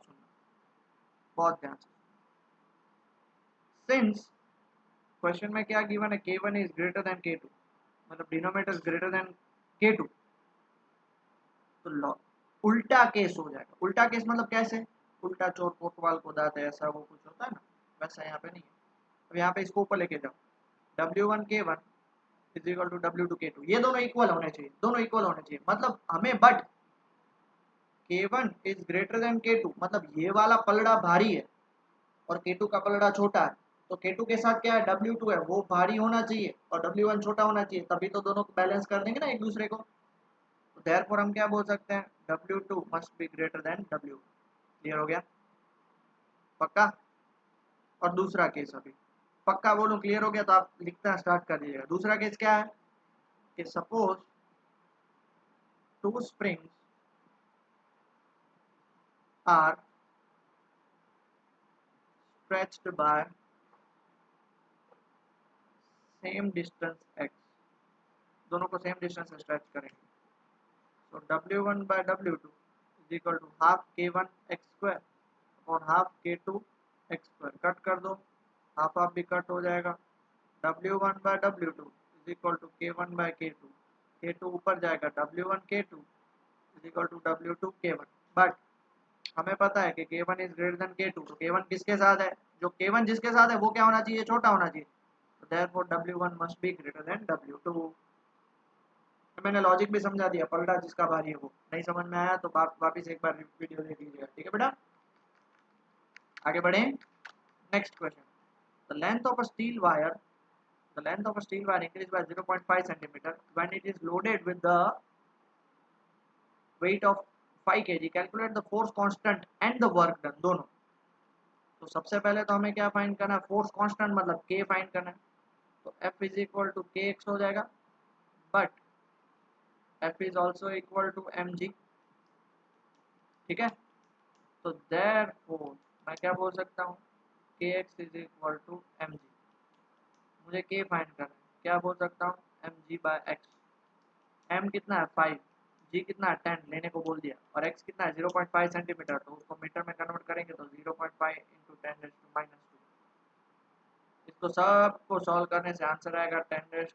[SPEAKER 1] बहुत ध्यान से। सिंस क्वेश्चन में क्या गिवन है? K1 is greater than K2, मतलब denominator is greater than K2, तो उल्टा केस हो जाएगा। उल्टा केस मतलब कैसे? उल्टा चोर कोतवाल को दाते, ऐसा वो कुछ होता है ना, वैसा यहाँ पे नहीं है। अब यहाँ पे इसको ऊपर लेके जाओ, W1 K1 is equal to W2 K2। ये दोनों इक्वल होने चाहिए, दोनों इक्वल होने चाहिए, मतलब हमें but K1 is greater than K2, मतलब ये वाला पलड़ा भारी है और K2 का पलड़ा छोटा है, तो K2 के साथ क्या है? W2 है, वो भारी होना चाहिए और W1 छोटा होना चाहिए, तभी तो दोनों को बैलेंस कर देंगे ना एक दूसरे को। तो देयरफॉर हम क्या बोल सकते हैं? W2 must be greater than W। Clear हो गया? पक्का? और दूसरा केस अभी पक्का बोलूं क्लियर हो गया तो आप लिखना स्टार्ट कर दीजिएगा। दूसरा केस क्या है? कि suppose two springs are stretched by same distance x, दोनों को सेम डिस्टेंस से स्ट्रेच करेंगे, तो W1 by W2 is equal to half K1 x square और half K2 x square। Cut कर दो, हाफ हाफ भी कट हो जाएगा। W1 by W2 is equal to K1 by K2। K2 ऊपर जाएगा, W1 K2 is equal to W2 K1। But हमें पता है कि K1 is greater than K2, तो K1 किसके साथ है? जो K1 जिसके साथ है वो क्या होना चाहिए? छोटा होना चाहिए। तो therefore W1 must be greater than W2। मैंने लॉजिक भी समझा दिया, पलटा जिसका भारी है वो। नहीं समझ में आया तो वापिस एक बार वीडियो देख लीजिएगा, ठीक है बेटा? आगे बढ़े। Next question, the length of a steel wire, the length of a steel wire increase by 0.5 centimetre when it is loaded with the weight of 5 kg। Calculate the force constant and the work done, दोनों। तो सबसे पहले तो हमें क्या find करना है? Force constant मतलब K फाइंड करना है, तो F is equal to KX हो जाएगा, but F is also equal to mg। ठीक है, तो therefore मैं क्या बोल सकता हूँ? kx is equal to mg। मुझे k फाइंड करना है, क्या बोल सकता हूँ? mg bye x। m कितना है? 5, g कितना है? 10 लेने को बोल दिया, और x कितना है? 0.5 सेंटीमीटर, तो उसको मीटर में कन्वर्ट करेंगे तो 0.5 इंटू 10⁻²। इसको सबको सॉल्व करने से आंसर आएगा 10⁴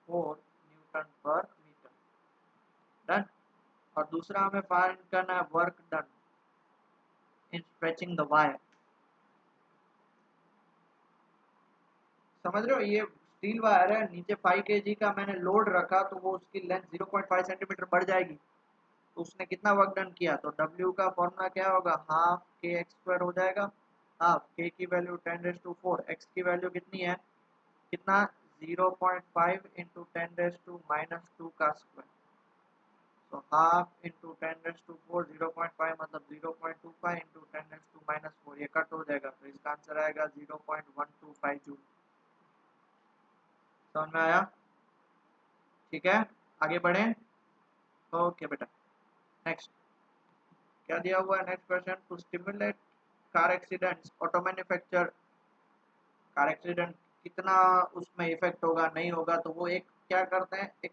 [SPEAKER 1] न्यूटन पर मीटर। और दूसरा हमें फाइंड करना है work done in stretching the wire. समझ रहे हो, ये स्टील वायर है, नीचे 5 kg का मैंने लोड रखा तो वो उसकी लेंथ 0.5 सेंटीमीटर बढ़ जाएगी। तो उसने कितना वर्क डन किया, तो W का फॉर्मूला क्या होगा, हाफ के एक्स स्क्वायर हो जाएगा। हाफ के की वैल्यू 10⁻⁴, एक्स की वैल्यू कितनी है, कितना 0.5 इंटू 10⁻⁻² का स्क्वायर। तो हाफ इंटू 10⁻⁴, 0.5 मतलब 0.25 इंटू 10⁻⁻⁴, ये कट हो जाएगा तो इसका आंसर आएगा 0.125 जूल। समझ में आया, ठीक है, आगे बढ़ें। ओके बेटा, नेक्स्ट क्या दिया हुआ है, next question, to stimulate car accidents auto manufacture. Car accident कितना उसमें इफेक्ट होगा नहीं होगा, तो वो एक क्या करते हैं, एक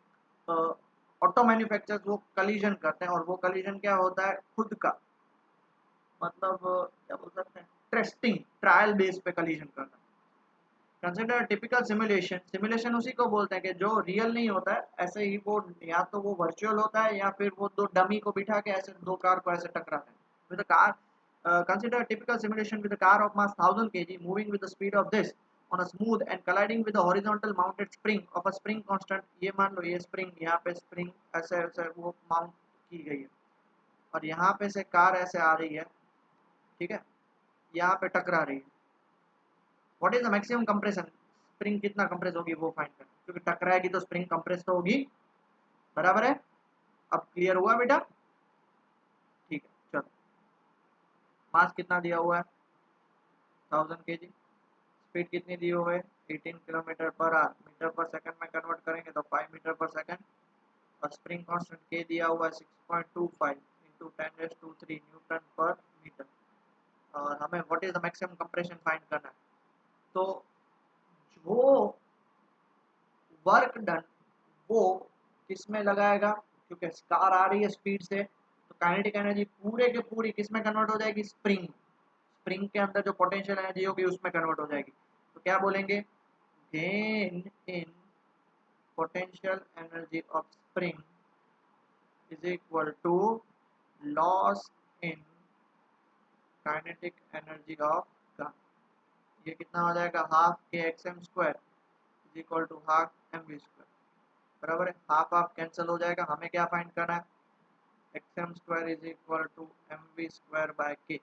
[SPEAKER 1] ऑटो मैन्युफैक्चर वो कलीजन करते हैं, और वो कलीजन क्या होता है, खुद का मतलब क्या बोल सकते हैं, टेस्टिंग ट्रायल बेस पे कलीजन करना। कंसिडर टिपिकल सिमुलेशन, सिमुलेशन उसी को बोलते हैं कि जो रियल नहीं होता है, ऐसे ही वो या तो वो वर्चुअल होता है या फिर वो दो डमी को बिठा के ऐसे दो कार को ऐसे टकराते हैं। With the car, consider a typical simulation with a car of mass 1000 kg moving with the speed of this on a smooth and colliding with a horizontal mounted spring of a spring constant। ये मान लो ये spring, यहाँ पे spring ऐसे ऐसे वो mount की गई है और यहाँ पे से कार ऐसे आ रही है, ठीक है, यहाँ पे टकरा रही है। What is the maximum compression, spring कितना कंप्रेस होगी वो फाइंड करना, क्योंकि टकराएगी तो स्प्रिंग कंप्रेस तो होगी, बराबर है। अब क्लियर हुआ बेटा, ठीक है, चलो मास कितना दिया हुआ है 1000 kg, स्पीड कितनी दी हुई है 18 किलोमीटर पर आवर, मीटर पर सेकंड में कन्वर्ट करेंगे तो 5 मीटर पर सेकंड, और स्प्रिंग कांस्टेंट के दिया हुआ है 6.25 इंटू 10⁻³ न्यूटन पर मीटर, और हमें what is the maximum compression find करना है। तो जो वर्क डन वो किस में लगाएगा, क्योंकि कार आ रही है स्पीड से, तो काइनेटिक एनर्जी पूरे के पूरी किस में कन्वर्ट हो जाएगी, स्प्रिंग, स्प्रिंग के अंदर जो पोटेंशियल एनर्जी होगी उसमें कन्वर्ट हो जाएगी। तो क्या बोलेंगे, gain in potential energy of spring is equal to loss in kinetic energy of car. ये कितना हो जाएगा, हाफ के x M square is equal to half M we square, बराबर है। हाफ हाफ कैंसिल हो जाएगा, हमें क्या फाइंड करना है, x M square is equal to M we square by k.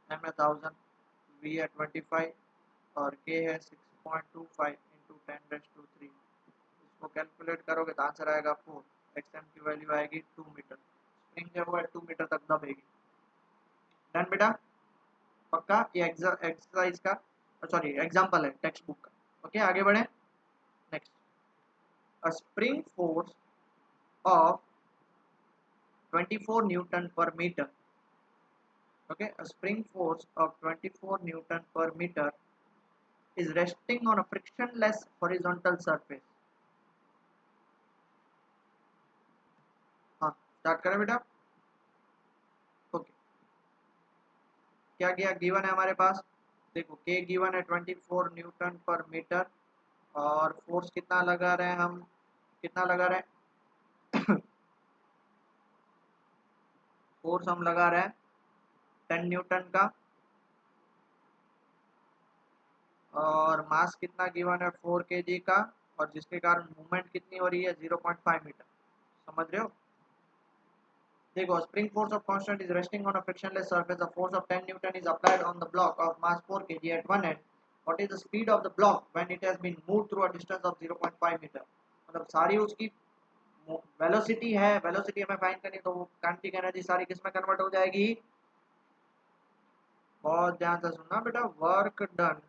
[SPEAKER 1] M है 1000, वी है 25 और के है 6.25 इंटू 10⁻⁵। इसको कैलकुलेट करोगे तो आंसर आएगा 4। एक्स एम की वैल्यू आएगी 2 मीटर, स्प्रिंग जो है 2 मीटर तक दबेगी। डन बेटा, पक्का, ये एक्सरसाइज का सॉरी एग्जांपल है टेक्स्ट बुक का। ओके आगे बढ़े, next, a spring force of 24 Newton पर metre, okay, a spring force of 24 newton per meter is resting on a frictionless horizontal surface। हाँ स्टार्ट करें बेटा, ओके क्या किया, गिवन है हमारे पास, देखो के गिवन है 24 न्यूटन पर मीटर, और फोर्स कितना लगा रहे हैं हम, कितना लगा रहे हैं फोर्स हम लगा रहे हैं 10 न्यूटन का, और मास कितना गिवन है 4 kg का, और जिसके कारण मूवमेंट कितनी हो रही है 0.5 मीटर। समझ रहे हो, देखो spring force of constant is resting on a frictionless surface, the force of 10 newton is applied on the block of mass 4 kg at one end। what is the speed of the block when it has been moved through a distance of 0.5 metre, मतलब सारी उसकी velocity है, velocity हमें find करनी, तो वो kinetic energy सारी किस में कन्वर्ट हो जाएगी, बहुत ध्यान से सुनना बेटा, work done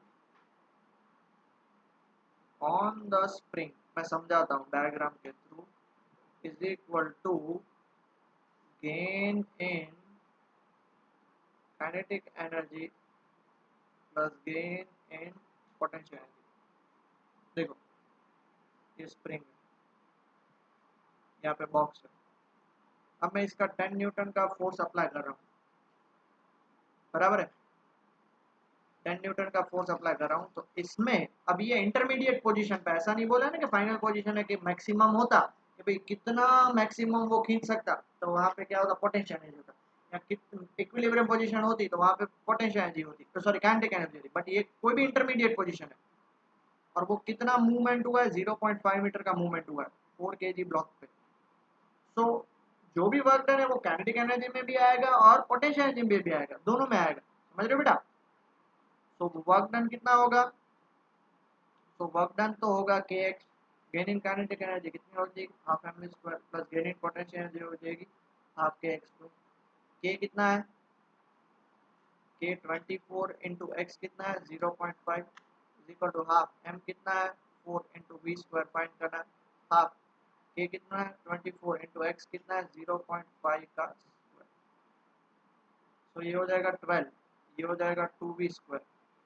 [SPEAKER 1] on the spring, मैं समझाता हूँ डायग्राम के through, is equal to gain in kinetic energy plus gain in potential energy. देखो ये स्प्रिंग है, यहाँ पे बॉक्स है, अब मैं इसका 10 न्यूटन का फोर्स अप्लाई कर रहा हूँ, बराबर है, 10 न्यूटन का फोर्स अप्लाई कर रहा हूँ। तो इसमें अब ये इंटरमीडिएट पोजीशन पे, ऐसा नहीं बोला ना कि फाइनल पोजीशन है कि मैक्सिमम होता, कि भाई कितना मैक्सिमम वो खींच सकता, तो वहाँ पे क्या होता, पोटेंशियल एनर्जी होता। या इक्विलिब्रियम पोजीशन होती तो वहाँ पे पोटेंशियल एनर्जी होती, तो सॉरी काइनेटिक एनर्जी होती। बट ये कोई भी इंटरमीडिएट पोजीशन है, और वो कितना मूवमेंट हुआ है, 0.5 मीटर का मूवमेंट हुआ है 4 kg ब्लॉक पे। सो जो भी वर्क डन है वो काइनेटिक एनर्जी में भी आएगा और पोटेंशियल एनर्जी में भी आएगा, दोनों में आएगा। समझ रहे हो बेटा? सो वर्क डन कितना होगा? तो वर्क डन तो होगा k x, gain in kinetic energy कितनी हो जाएगी, half M square, plus gain in potential energy हो जाएगी हाफ के एक्स स्क्वायर। के कितना है, के 24 इंटू एक्स कितना है 0.5 इक्वल टू हाफ एम कितना है 4 इंटू वी स्क्वायर फाइंड करना है हाफ। के कितना है 24 इंटू एक्स कितना है 0.5 का स्क्वायर। तो ये हो जाएगा 12, ये हो जाएगा 2v स्क्वायर,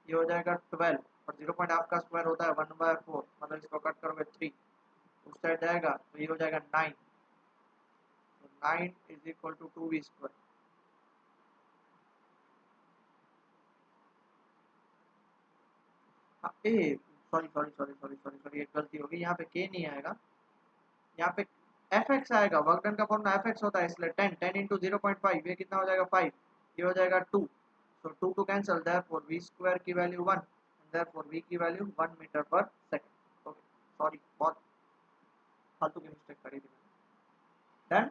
[SPEAKER 1] ये हो जाएगा 12, और 0.5 का स्क्वायर होता है 1/4, मतलब इसको कट करोगे 3, उस साइड जाएगा तो ये हो जाएगा 9। तो 9 is equal to 2v square. Ah sorry sorry sorry sorry sorry sorry, एक गलती होगी, यहाँ पे के नहीं आएगा, यहाँ पे एफ एक्स आएगा। वर्क डन का फॉर्मूला एफ एक्स होता है, इसलिए 10 इंटू 0.5, ये कितना हो जाएगा 5, ये हो जाएगा 2। So 2 two cancel, therefore v square की वैल्यू 1, देयरफॉर वी की वैल्यू 1 मीटर पर सेकंड। ओके सॉरी, बहुत फालतू की मिस्टेक करी थी मैंने। डन,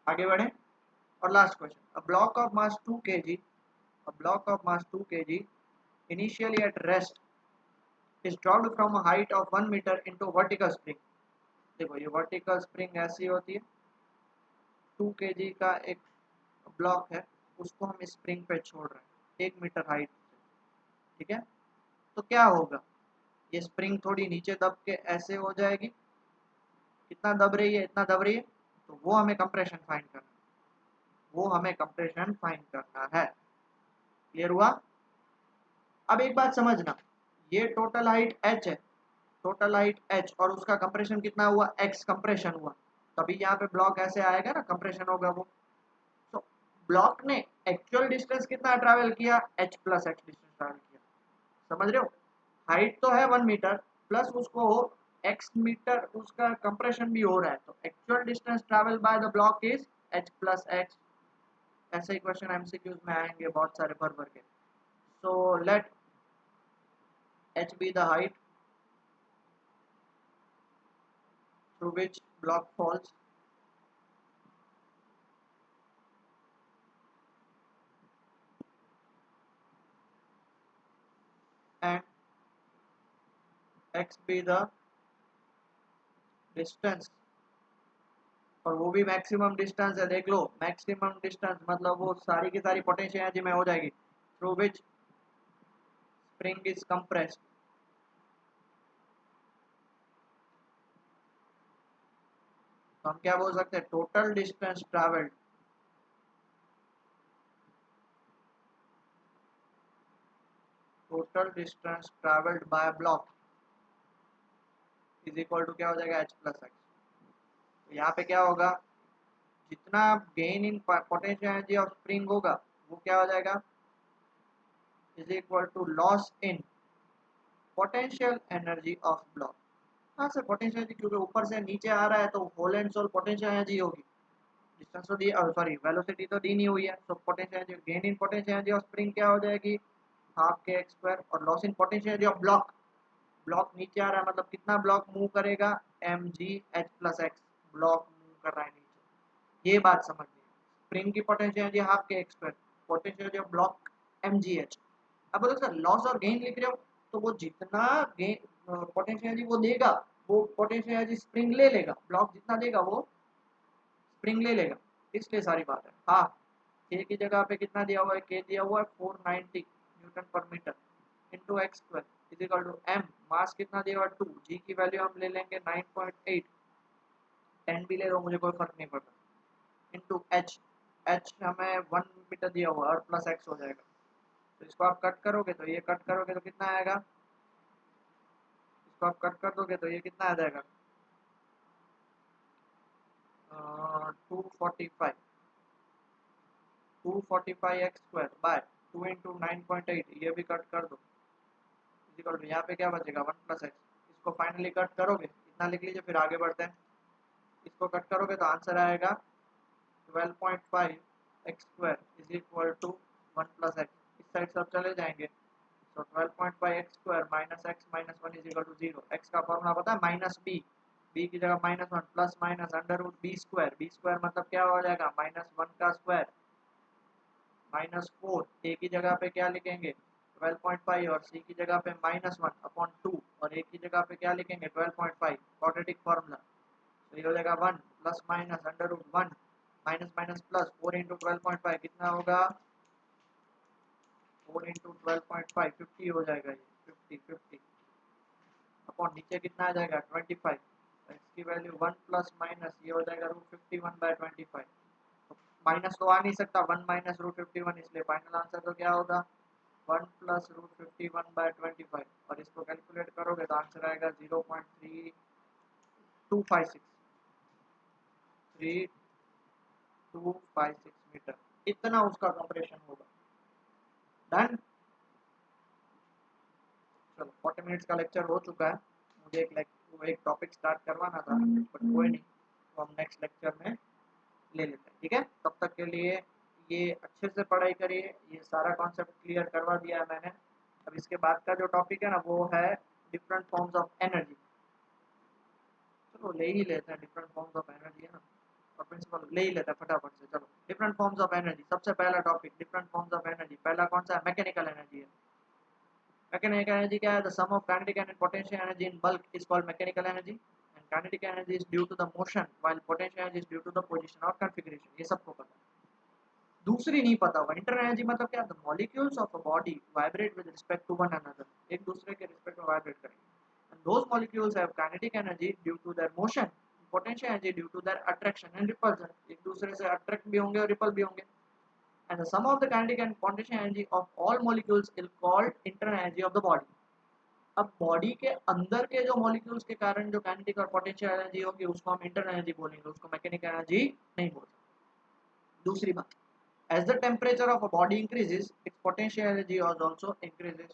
[SPEAKER 1] आगे बढ़े। और last question, a block of mass 2 kg, a block of mass 2 kg initially at rest is dropped from a height of 1 meter into vertical spring। देखो ये वर्टिकल स्प्रिंग ऐसी होती है, 2 kg का एक ब्लॉक है, उसको हम स्प्रिंग पे छोड़ रहे हैं 1 मीटर हाइट से, ठीक है। तो क्या होगा, ये स्प्रिंग थोड़ी नीचे दब के ऐसे हो जाएगी, कितना दब रही है, इतना दब रही है, तो वो हमें कंप्रेशन फाइंड करना है, वो हमें कंप्रेशन फाइंड करना है। क्लियर हुआ? अब एक बात समझना, ये टोटल हाइट h है, टोटल हाइट h, और उसका कंप्रेशन कितना हुआ, x कंप्रेशन हुआ, तभी यहाँ पे ब्लॉक ऐसे आएगा ना, कंप्रेशन होगा वो। तो ब्लॉक ने एक्चुअल डिस्टेंस कितना ट्रैवल किया, h plus x distance travel किया। समझ रहे हो? हाइट तो है 1 मीटर, प्लस उसको x मीटर उसका कंप्रेशन भी हो रहा है, तो actual distance travel by the block is h plus x. ऐसे ही क्वेश्चन एमसीक्यूज में आएंगे बहुत सारे भर भर के। So let h be the height through which block falls, and x be the distance, और वो भी मैक्सिमम डिस्टेंस है, देख लो मैक्सिमम डिस्टेंस मतलब वो सारी की सारी पोटेंशियल एनर्जी में हो जाएगी, through which spring is compressed. तो हम क्या बोल सकते हैं, total distance travelled, total distance travelled by block is equal to क्या हो जाएगा, h प्लस एक्स। तो यहाँ पे क्या होगा, जितना gain in potential energy of spring होगा वो क्या हो जाएगा, is equal to loss in potential energy of block. कहाँ से पोटेंशियल एनर्जी, क्योंकि ऊपर से नीचे आ रहा है तो whole and sole potential energy होगी। डिस्टेंस तो दी, सॉरी वेलोसिटी तो दी नहीं हुई है, तो potential energy, gain in potential energy of spring क्या हो जाएगी, हाफ के एक्स स्क्वायर, और loss in potential energy of block, block नीचे आ रहा है मतलब कितना ब्लॉक मूव करेगा, एम जी h plus x, block move कर रहा है नीचे। ये बात समझिए, स्प्रिंग की पोटेंशियल एनर्जी हाफ के x square, potential energy of block m ji h. अब बोलो सर लॉस और गेन लिख रहे हो, तो वो जितना गेन पोटेंशियल एनर्जी वो देगा, वो पोटेंशियल एनर्जी स्प्रिंग ले लेगा, ब्लॉक जितना देगा वो स्प्रिंग ले लेगा, इसलिए सारी बात है। हाँ, के की जगह पे कितना दिया हुआ है, के दिया हुआ है 490 न्यूटन पर metre into X square is equal to M, mass कितना दिया हुआ है 2, जी की वैल्यू हम ले लेंगे 9.8, 10 भी ले लो मुझे कोई फर्क नहीं पड़ता, इंटू एच, एच हमें 1 मीटर दिया हुआ है और प्लस एक्स हो जाएगा। तो इसको आप कट करोगे तो ये कट करोगे तो कितना आएगा, इसको आप कट कर दोगे तो ये कितना आ जाएगा, 245, 245 एक्स स्क्वायर बाय 2 इंटू 9.8, ये भी कट कर दो, इक्वल टू यहाँ पे क्या बचेगा 1 प्लस एक्स। इसको फाइनली कट करोगे, इतना लिख लीजिए, फिर आगे बढ़ते हैं। इसको कट करोगे तो आंसर आएगा 12.5 x square is equal to 1 plus x. इस साइड सब चले जाएंगे तो 12.5 x square minus x minus 1 is equal to 0। X का फॉर्मूला पता है माइनस बी, बी की जगह minus 1 plus minus under root b square, b square मतलब क्या हो जाएगा माइनस 1 का स्क्वायर माइनस 4, ए की जगह पे क्या लिखेंगे 12.5 और सी की जगह पे माइनस 1 अपॉन 2 और ए की जगह पे क्या लिखेंगे 12.5 क्वाड्रेटिक फॉर्मूला। तो ये हो जाएगा 1 plus minus under root 1 minus minus plus 4 into 12.5 कितना होगा 4 इंटू 12.5 50 हो जाएगा ये 50 अपॉन नीचे कितना आ जाएगा 25। एक्स की वैल्यू 1 प्लस माइनस ये हो जाएगा रूट 51 बाय 25। तो माइनस तो आ नहीं सकता 1 माइनस रूट 51 इसलिए फाइनल आंसर तो क्या होगा 1 प्लस रूट 51 बाय 25 और इसको कैलकुलेट करोगे तो आंसर आएगा 0.3256 3256 मीटर। इतना उसका कंप्रेशन होगा। डन। चलो 40 मिनट्स का लेक्चर हो चुका है। मुझे एक टॉपिक स्टार्ट करवाना था बट कोई नहीं, तो हम नेक्स्ट लेक्चर में ले लेते हैं। ठीक है, तब तक के लिए ये अच्छे से पढ़ाई करिए। ये सारा कॉन्सेप्ट क्लियर करवा दिया है मैंने। अब इसके बाद का जो टॉपिक है ना वो है डिफरेंट फॉर्म्स ऑफ एनर्जी। चलो ले ही लेते हैं, डिफरेंट फॉर्म्स ऑफ एनर्जी है ना, और प्रिंसिपल ले ही लेते हैं फटाफट से। चलो डिफरेंट फॉर्म्स ऑफ एनर्जी, सबसे पहला topic different forms of energy. पहला कौन सा है मैकेनिकल एनर्जी है। मैकेनिकल एनर्जी क्या है the sum of kinetic and potential energy in bulk is called mechanical energy and kinetic energy is due to the motion while potential energy is due to the position और configuration. ये सबको पता है। दूसरी नहीं पता होगा इंटरनल एनर्जी मतलब क्या the molecules of a body vibrate with respect to one another, एक दूसरे के रिस्पेक्ट में वाइब्रेट करेंगे and those molecules have kinetic energy due to their motion, potential energy due to their attraction and repulsion, एक दूसरे से attract भी होंगे और रिपल भी होंगे। And the sum of the kinetic and potential energy of all molecules is called internal energy of the body. अब body के अंदर के जो मॉलिक्यूल्स के कारण जो काइनेटिक और पोटेंशियल एनर्जी होगी उसको हम इंटरनल एनर्जी बोलेंगे, उसको मैकेनिकल एनर्जी नहीं बोल सकते। दूसरी बात, as the temperature of a body increases its potential energy also increases,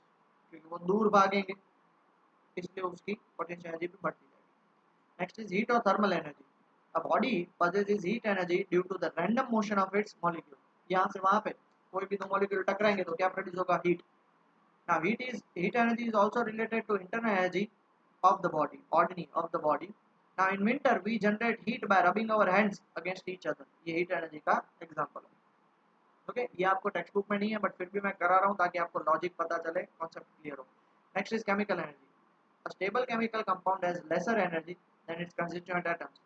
[SPEAKER 1] क्योंकि वो दूर भागेंगे इसलिए उसकी पोटेंशियल एनर्जी भी बढ़ती जाएगी। नेक्स्ट इज हीट और thermal energy. A body possesses heat energy due to the random motion of its molecule। यहाँ से वहाँ पे कोई भी दो मॉलिक्यूल टकराएंगे तो क्या प्रोड्यूस होगा heat. Now heat energy is also related to internal energy of the body, ordinary of the body. Now in winter we generate heat by rubbing our hands against each other। ये heat energy का example है। Okay, ये आपको text book में नहीं है but फिर भी मैं करा रहा हूँ ताकि आपको लॉजिक पता चले, कॉन्सेप्ट क्लियर हो। Next is chemical energy. A stable chemical compound has lesser energy than its constituent atoms,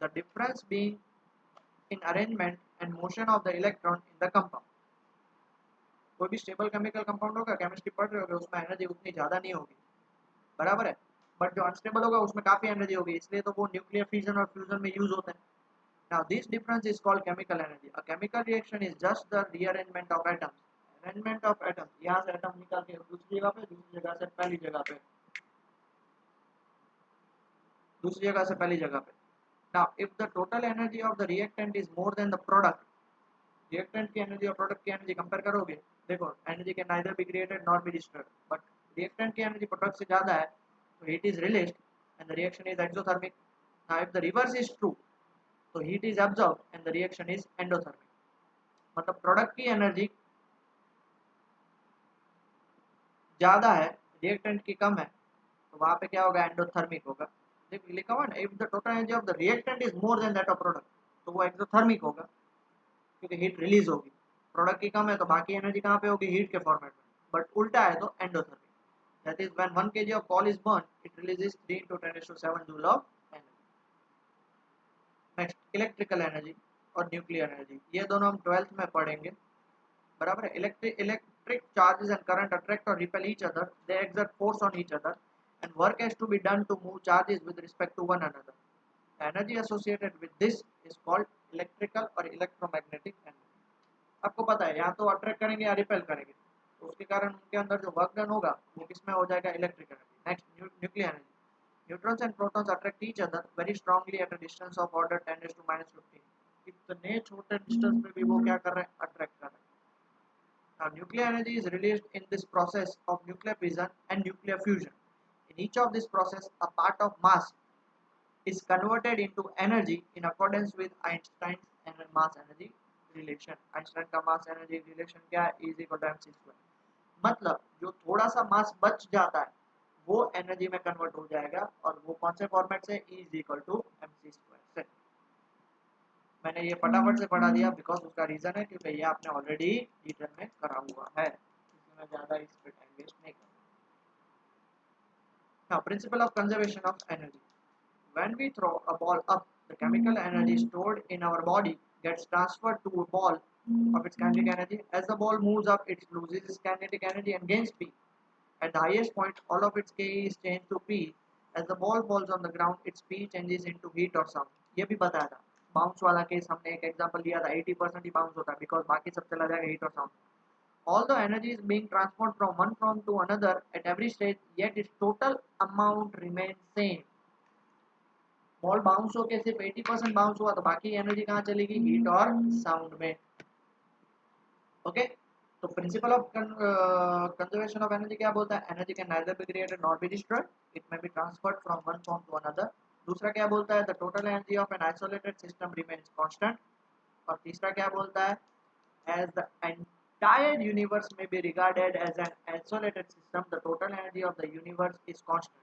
[SPEAKER 1] the difference being in arrangement and motion of the electron in the compound. कोई भी stable chemical compound होगा, chemistry पढ़ रहे होगे, उसमें energy उतनी ज़्यादा नहीं होगी, बराबर है। बट जो अनस्टेबल होगा उसमें काफ़ी एनर्जी होगी, इसलिए तो वो न्यूक्लियर फिजन और फ्यूजन में यूज होते हैं। Now this difference is called chemical energy. A chemical reaction is just the rearrangement of atoms. Arrangement of atoms, यहाँ से एटम निकाल के दूसरी जगह पे, दूसरी जगह से पहली जगह पे, दूसरी जगह से पहली जगह पे। Now if the total energy of the reactant is more than the product, reactant की एनर्जी और प्रोडक्ट की एनर्जी कंपेयर करोगे, देखो energy can neither be created nor be destroyed, but reactant की एनर्जी प्रोडक्ट से ज़्यादा है तो heat is released and the reaction is exothermic. Now if the reverse is true, तो heat is absorbed and the reaction is endothermic. मतलब product की energy ज़्यादा है, रिएक्टेंट की कम है, तो वहाँ पे क्या होगा एंडोथर्मिक होगा। देखिए लिखा हुआ ना if the total energy of the reactant is more than that of product, तो वो एक्सोथर्मिक होगा क्योंकि हीट रिलीज होगी। प्रोडक्ट की कम है तो बाकी एनर्जी कहाँ पे होगी हीट के फॉर्मेट में, बट उल्टा है तो endothermic. That is when 1 kg of coal is burned it releases 3 into 10⁻⁷ joule of energy. Next electrical energy और न्यूक्लियर एनर्जी, ये दोनों हम 12th में पढ़ेंगे, बराबर है। Electric charges and current attract और repel each other, they exert force on each other and work has to be done to move charges with respect to one another. Energy associated with this is called electrical और electromagnetic energy. आपको पता है या तो attract करेंगे या repel करेंगे, तो उसके कारण उनके अंदर जो वर्क डन होगा वो किसमें हो जाएगा electric energy. Next nuclear energy. Neutrons and protons attract each other very strongly at a distance of order 10⁻⁻⁵। इतने छोटे डिस्टेंस पे भी वो क्या कर रहे हैं अट्रैक्ट कर रहे हैं। Now, nuclear energy is released in this process of nuclear fission and nuclear fusion. In each of this process, a part of mass is converted into energy in accordance with Einstein's mass energy relation. Einstein का mass energy relation क्या है? E is equal to mc square. मतलब जो थोड़ा सा मास बच जाता है वो एनर्जी में कन्वर्ट हो जाएगा और वो कौन से फॉर्मेट से? E is equal to mc square से. मैंने ये फटाफट से पढ़ा दिया बिकॉज उसका रीजन है क्योंकि ये आपने ऑलरेडी डिटेल में करा हुआ है, इसलिए मैं ज्यादा इस पे टाइम वेस्ट नहीं करूंगा. Now, principle of conservation of energy. When we throw a ball up, the chemical energy stored in our body gets transferred to a ball of its kinetic energy. As the ball moves up, it loses its kinetic energy and gains P. At the highest point, all of its K is changed to P. As the ball falls on the ground, its P changes into heat or sound. ये भी बताया था. Bounce वाला case हमने एक example लिया था. 80% ही bounce होता है बिकॉज बाकी सब चला जाएगा हीट और sound. Although energy is being transferred from one form to another at every stage, yet its total amount remains same. Ball bounce होके सिर्फ 80% बाउंस हुआ तो बाकी एनर्जी कहाँ चलेगी? हीट और साउंड में. ओके, तो principle of conservation of energy क्या बोलता है? Energy can neither be created not be destroyed, it may be transferred from one form to another. दूसरा क्या बोलता है? The total energy of an isolated system remains constant. और तीसरा क्या बोलता है? as the entire universe may be regarded as an isolated system, the total energy of the universe is constant.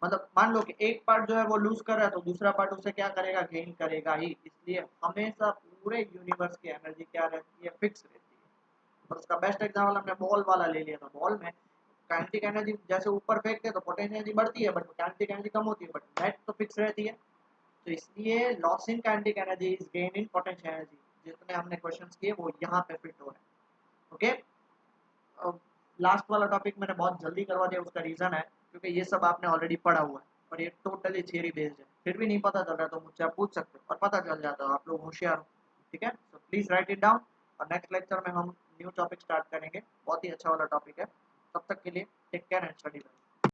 [SPEAKER 1] मतलब मान लो कि एक पार्ट जो है वो लूज कर रहा है तो दूसरा पार्ट उसे क्या करेगा? गेन करेगा ही. इसलिए हमेशा पूरे यूनिवर्स की एनर्जी क्या रहती है? फिक्स रहती है. और उसका बेस्ट एग्जांपल हमने बॉल वाला ले लिया था. बॉल में काइनेटिक एनर्जी जैसे ऊपर फेंकते तो पोटेंशियल एनर्जी बढ़ती है बट काइनेटिक एनर्जी कम होती है, बट नेट तो फिक्स रहती है. तो इसलिए loss in kinetic energy is gain in potential energy. जितने हमने क्वेश्चंस किए वो यहाँ पे फिट हो रहे हैं. ओके, लास्ट वाला टॉपिक मैंने बहुत जल्दी करवा दिया. उसका रीजन है क्योंकि ये सब आपने ऑलरेडी पढ़ा हुआ है और ये टोटली थियरी बेस्ड है. फिर भी नहीं पता चल रहा तो मुझसे आप पूछ सकते हो और पता चल जाता है. आप लोग होशियार हो. ठीक है, so please right it down. और नेक्स्ट लेक्चर में हम न्यू टॉपिक स्टार्ट करेंगे. बहुत ही अच्छा वाला टॉपिक है. तब तक के लिए take care and study well.